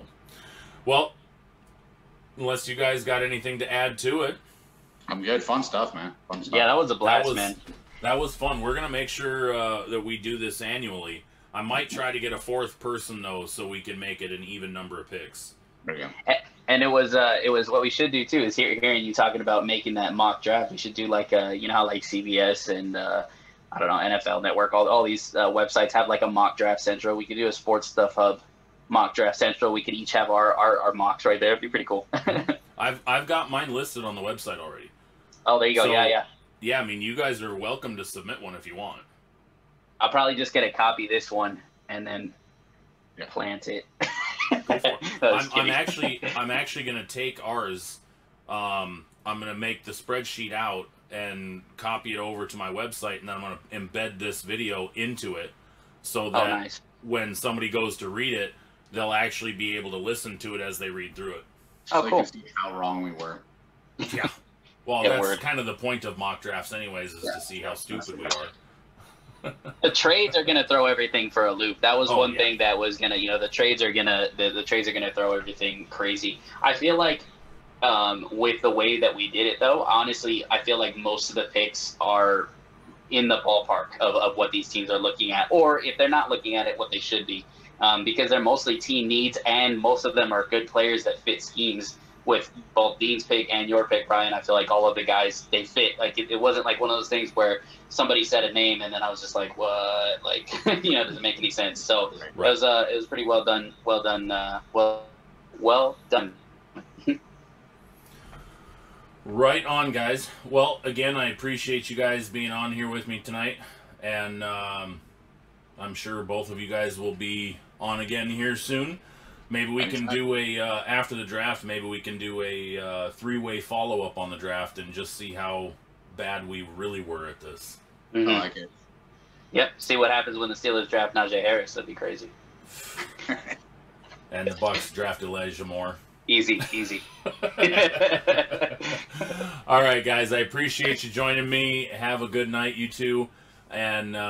well, unless you guys got anything to add to it. I'm good. Fun stuff, man. Fun stuff. Yeah, that was a blast, man. That was fun. We're going to make sure that we do this annually. I might try to get a fourth person, though, so we can make it an even number of picks. There you go. And it was what we should do, too, is hearing you talking about making that mock draft. We should do like, how like CBS and, I don't know, NFL Network, all these websites have like a mock draft central. We could do a sports stuff hub mock draft central. We could each have our mocks right there. It'd be pretty cool. I've got mine listed on the website already. Oh, there you go. So, yeah, I mean, you guys are welcome to submit one if you want. I'll probably just get a copy this one and then plant it. Go for it. I'm actually going to take ours. I'm going to make the spreadsheet out and copy it over to my website, and then I'm going to embed this video into it so that when somebody goes to read it, they'll actually be able to listen to it as they read through it. So cool. They can see how wrong we were. Yeah. Well, that's kind of the point of mock drafts anyways, is to see how stupid we are. The trades are going to throw everything for a loop. That was one thing that was going to, the trades are going to throw everything crazy. I feel like with the way that we did it, though, honestly, I feel like most of the picks are in the ballpark of what these teams are looking at, or if they're not looking at it, what they should be, because they're mostly team needs, and most of them are good players that fit schemes. With both Dean's pick and your pick, Brian, I feel like all of the guys, they fit. Like, it wasn't like one of those things where somebody said a name and then I was just like, what? Like, doesn't make it any sense. So it was pretty well done. Well done. Right on, guys. Well, again, I appreciate you guys being on here with me tonight. And I'm sure both of you guys will be on again here soon. Maybe we can do after the draft, maybe we can do a three-way follow-up on the draft and just see how bad we really were at this. Mm-hmm. I like it. Yep, see what happens when the Steelers draft Najee Harris. That'd be crazy. And the Bucks draft Elijah Moore. Easy. All right, guys, I appreciate you joining me. Have a good night, you two. And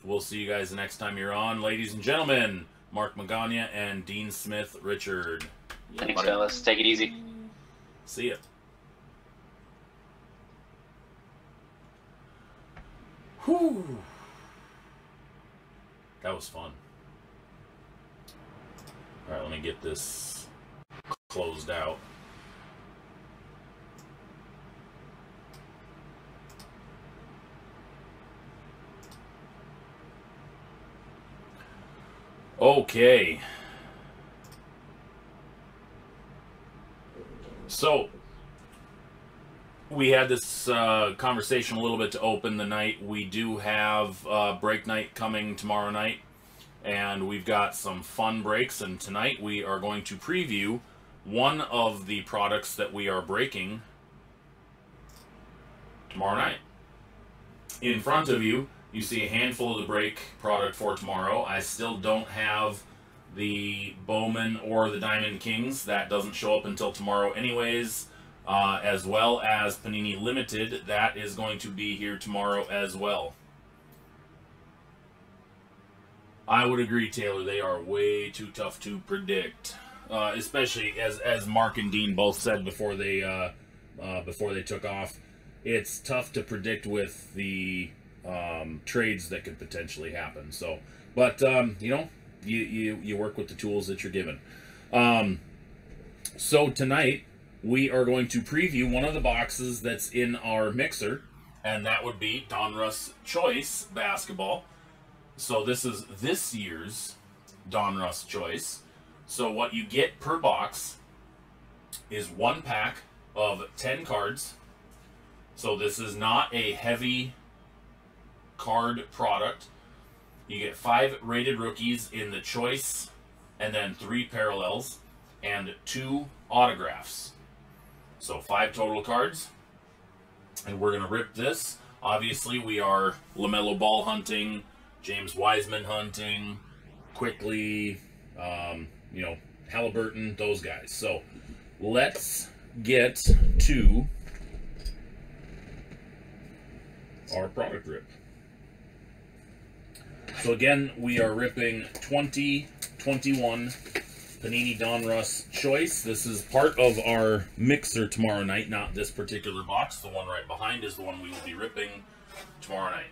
we'll see you guys the next time you're on. Ladies and gentlemen, Marc Magaña and Dean Smith Richard. Thanks, fellas. Take it easy. See ya. Whew. That was fun. want to get this closed out. Okay. So, we had this conversation a little bit to open the night. We do have break night coming tomorrow night, and we've got some fun breaks, and tonight we are going to preview one of the products that we are breaking tomorrow night. In front of you, you see a handful of the break product for tomorrow. I still don't have the Bowman or the Diamond Kings. That doesn't show up until tomorrow anyways. As well as Panini Limited, that is going to be here tomorrow as well. I would agree, Taylor. They are way too tough to predict, especially as Mark and Dean both said before they took off. It's tough to predict with the trades that could potentially happen. So, but you know, you work with the tools that you're given. So tonight, we are going to preview one of the boxes that's in our mixer, and that would be Donruss Choice Basketball. So this is this year's Donruss Choice. So what you get per box is one pack of 10 cards. So this is not a heavy card product. You get 5 rated rookies in the Choice, and then 3 parallels, and 2 autographs. So 5 total cards, and we're going to rip this. Obviously, we are LaMelo Ball hunting, James Wiseman hunting, Quickly, you know, Halliburton, those guys. So let's get to our product rip. So again, we are ripping 2021 Panini Donruss Choice. This is part of our mixer tomorrow night, not this particular box. The one right behind is the one we will be ripping tomorrow night.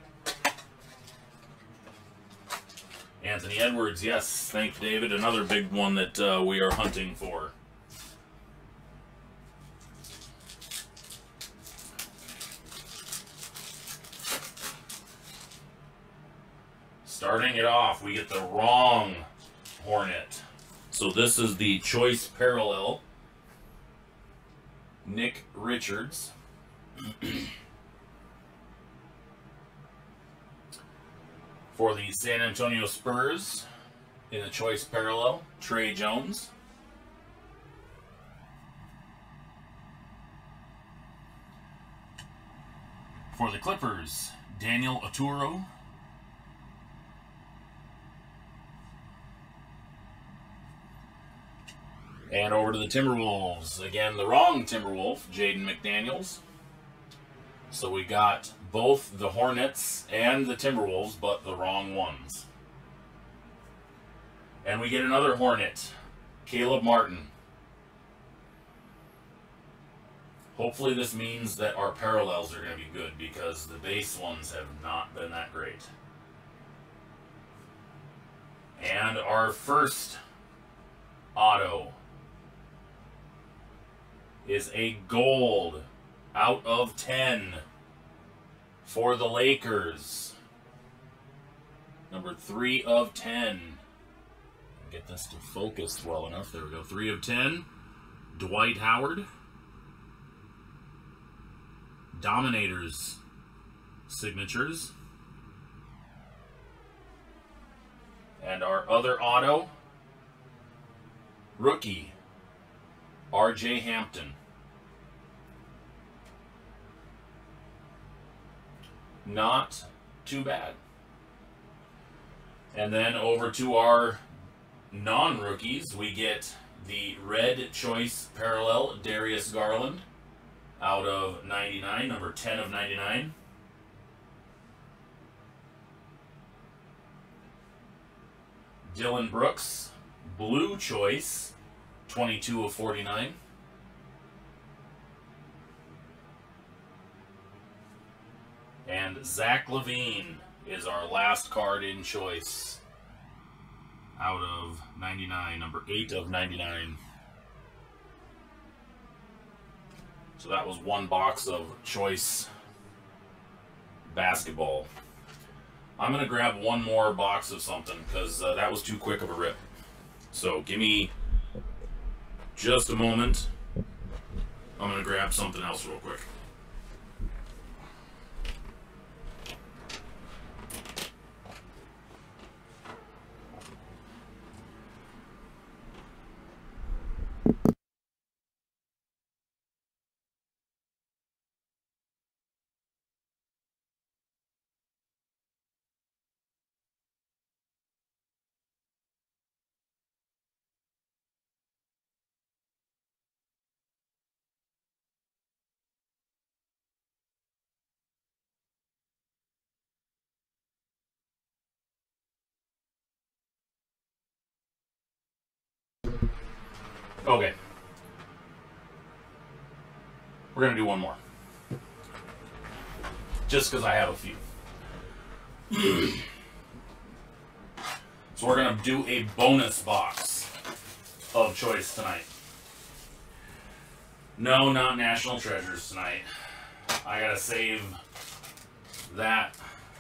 Anthony Edwards, yes, thank you, David. Another big one that we are hunting for. Starting it off, we get the wrong Hornet. So this is the Choice Parallel, Nick Richards. For the San Antonio Spurs, in the Choice Parallel, Trey Jones. For the Clippers, Daniel Oturu. And over to the Timberwolves. Again, the wrong Timberwolf, Jaden McDaniels. So we got both the Hornets and the Timberwolves, but the wrong ones. And we get another Hornet, Caleb Martin. Hopefully this means that our parallels are going to be good, because the base ones have not been that great. And our first auto is a gold out of 10 for the Lakers. Number 3 of 10. Get this to focus well enough. There we go. 3 of 10. Dwight Howard. Dominators signatures. And our other auto, rookie, R.J. Hampton. Not too bad. And then over to our non-rookies, we get the red Choice Parallel, Darius Garland, out of 99, number 10 of 99. Dylan Brooks, blue Choice, 22 of 49. And Zach LaVine is our last card in Choice, out of 99, number 8 of 99. So that was one box of choice basketball. I'm going to grab one more box of something because that was too quick of a rip. So give me just a moment. I'm going to grab something else real quick. Okay. We're going to do one more. Just because I have a few. So we're going to do a bonus box of choice tonight. No, not National Treasures tonight. I got to save that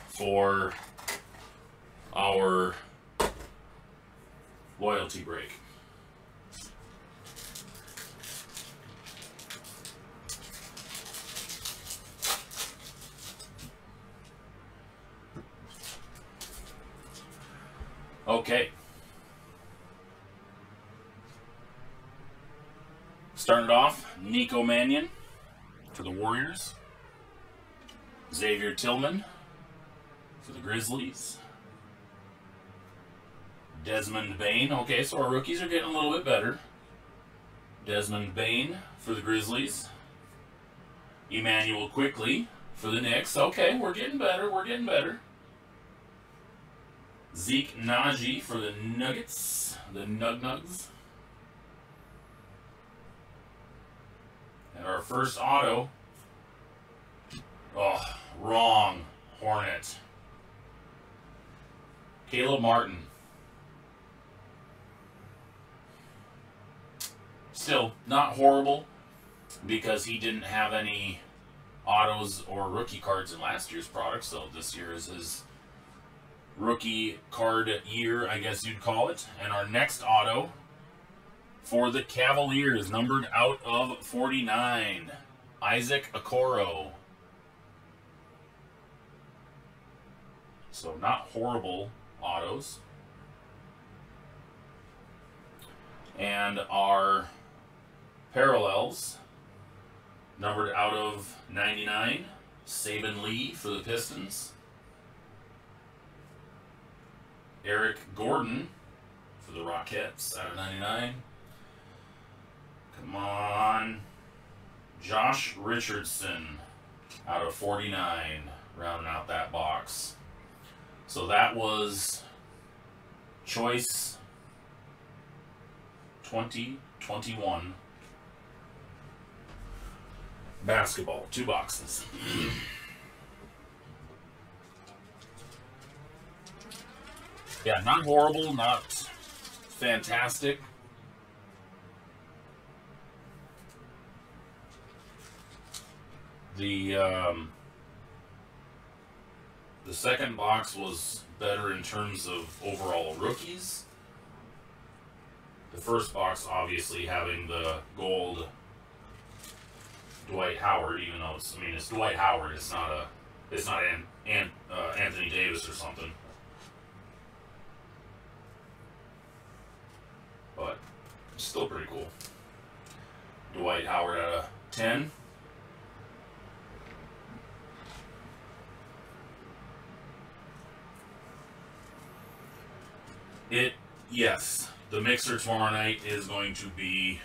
for our loyalty break. Okay. Starting it off, Nico Mannion for the Warriors. Xavier Tillman for the Grizzlies. Desmond Bain. Okay, so our rookies are getting a little bit better. Desmond Bain for the Grizzlies. Emmanuel Quickley for the Knicks. Okay, we're getting better. We're getting better. Zeke Naji for the Nuggets, the Nugs. And our first auto. Oh, wrong. Hornet. Caleb Martin. Still, not horrible because he didn't have any autos or rookie cards in last year's product, so this year is his rookie card year, I guess you'd call it. And our next auto for the Cavaliers, numbered out of 49, Isaac Okoro. So not horrible autos. And our parallels, numbered out of 99, Saban Lee for the Pistons. Eric Gordon for the Rockettes out of 99. Come on. Josh Richardson out of 49, rounding out that box. So that was choice 2021 basketball, 2 boxes. Yeah, not horrible, not fantastic. The second box was better in terms of overall rookies. The first box, obviously, having the gold Dwight Howard, even though it's Dwight Howard. It's not Anthony Davis or something. But still pretty cool. Dwight Howard out of 10. Yes, the mixer tomorrow night is going to be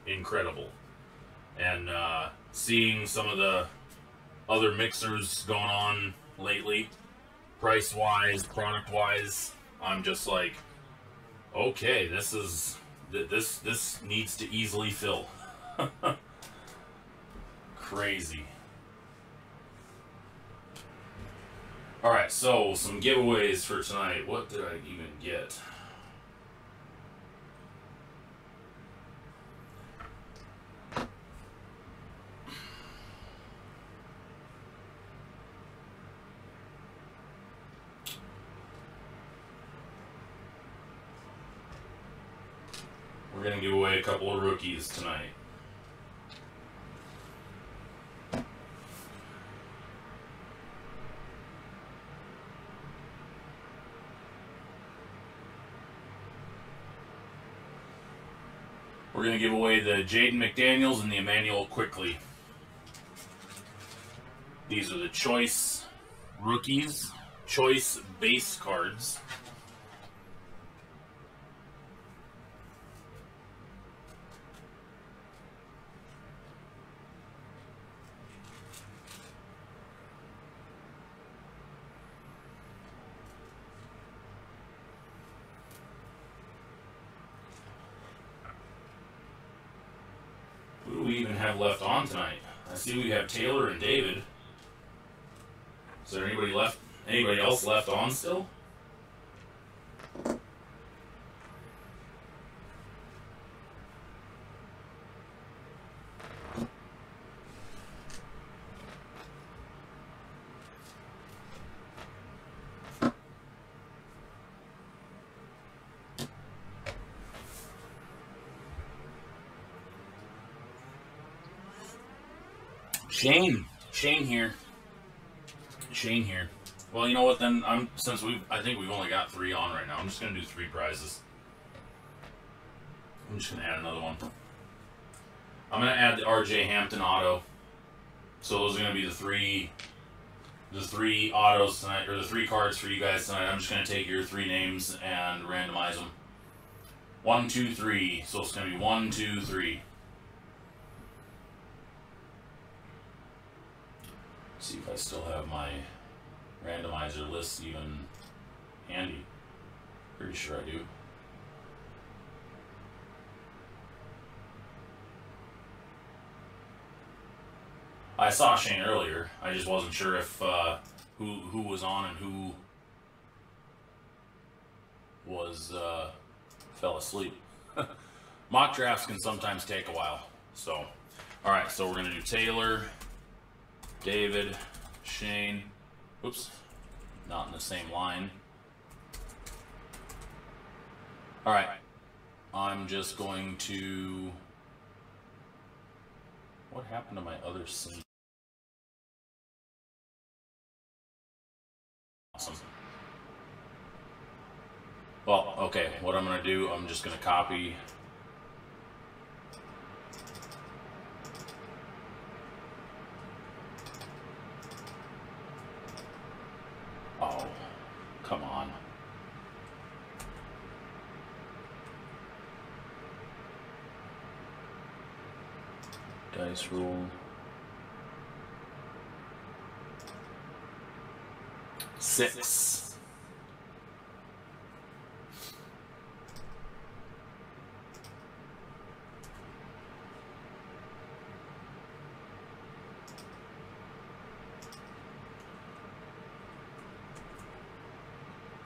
incredible. And seeing some of the other mixers going on lately, price-wise, product-wise, I'm just like, okay, this needs to easily fill. Crazy. All right, so some giveaways for tonight. What did I even get? We're going to give away a couple of rookies tonight. We're going to give away the Jaden McDaniels and the Emmanuel Quickly. These are the choice rookies, choice base cards. Who do we even have left on tonight? I see we have Taylor and David. Is there anybody left? Anybody else left on still? Shane here. Shane here. Well, you know what then? I think we've only got 3 on right now. I'm just gonna do 3 prizes. I'm just gonna add another one. I'm gonna add the RJ Hampton auto. So those are gonna be the three autos tonight, or the 3 cards for you guys tonight. I'm just gonna take your 3 names and randomize them. 1, 2, 3. So it's gonna be 1, 2, 3. See if I still have my randomizer list even handy. Pretty sure I do. I saw Shane earlier. I just wasn't sure if who was on and who was fell asleep. Mock drafts can sometimes take a while. So, all right. So we're gonna do Taylor, David, Shane. Oops, not in the same line. All right, I'm just going to. What happened to my other scene? Awesome. Well, okay, what I'm gonna do, I'm just gonna copy. Oh, come on. Dice roll. 6.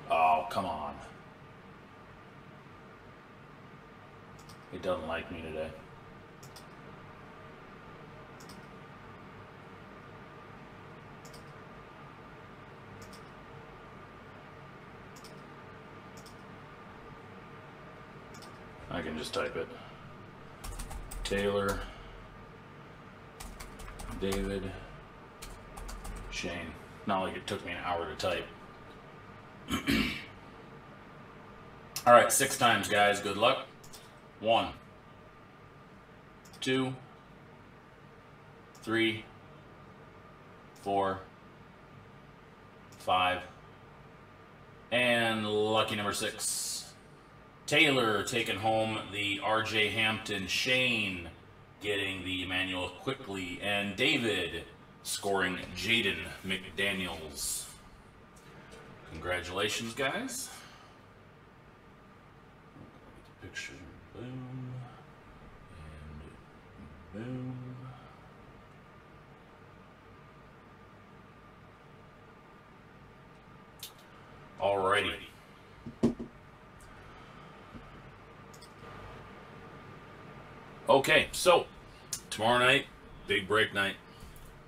Oh, come on. It doesn't like me today. I can just type it. Taylor, David, Shane. Not like it took me an hour to type. All right, 6 times, guys. Good luck. 1, 2, 3, 4, 5, and lucky number 6. Taylor taking home the RJ Hampton, Shane getting the Emmanuel Quickly, and David scoring Jaden McDaniels. Congratulations, guys. Get the picture. Boom. And boom. Alrighty. Okay, so tomorrow night, big break night.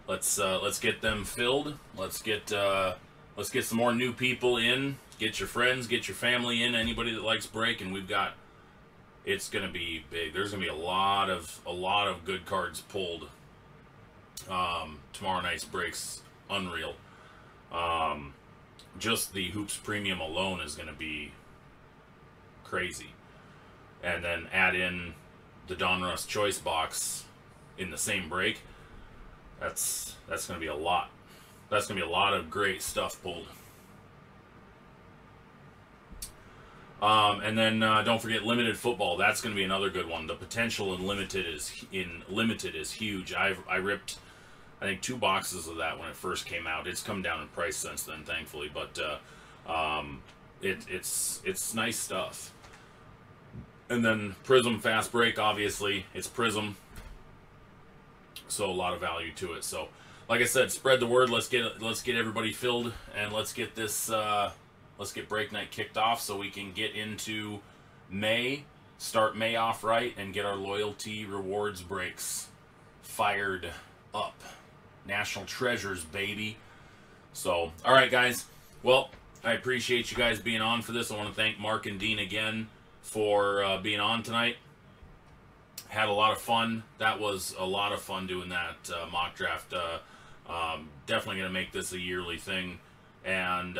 Let's get them filled. Let's get some more new people in. Get your friends, get your family in. Anybody that likes break, and we've got it's going to be big. There's going to be a lot of good cards pulled. Tomorrow night's breaks, unreal. Just the Hoops Premium alone is going to be crazy. And then add in the Donruss Choice Box in the same break. That's going to be a lot. That's going to be a lot of great stuff pulled. And then don't forget limited football. That's going to be another good one. The potential in limited is huge. I ripped, I think, 2 boxes of that when it first came out. It's come down in price since then, thankfully. But it's nice stuff. And then Prism Fast Break, obviously, it's Prism, so a lot of value to it. So, like I said, spread the word. Let's get everybody filled, and let's get this let's get break night kicked off so we can get into May, start May off right, and get our loyalty rewards breaks fired up. National treasures, baby. So, all right, guys. Well, I appreciate you guys being on for this. I want to thank Mark and Dean again for being on tonight. Had a lot of fun. That was a lot of fun doing that mock draft. Definitely going to make this a yearly thing, and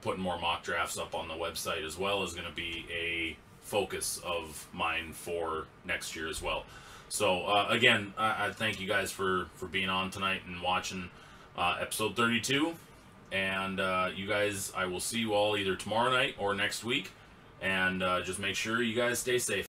putting more mock drafts up on the website as well is going to be a focus of mine for next year as well. So again, I thank you guys for being on tonight and watching episode 32. And you guys, I will see you all either tomorrow night or next week. And just make sure you guys stay safe.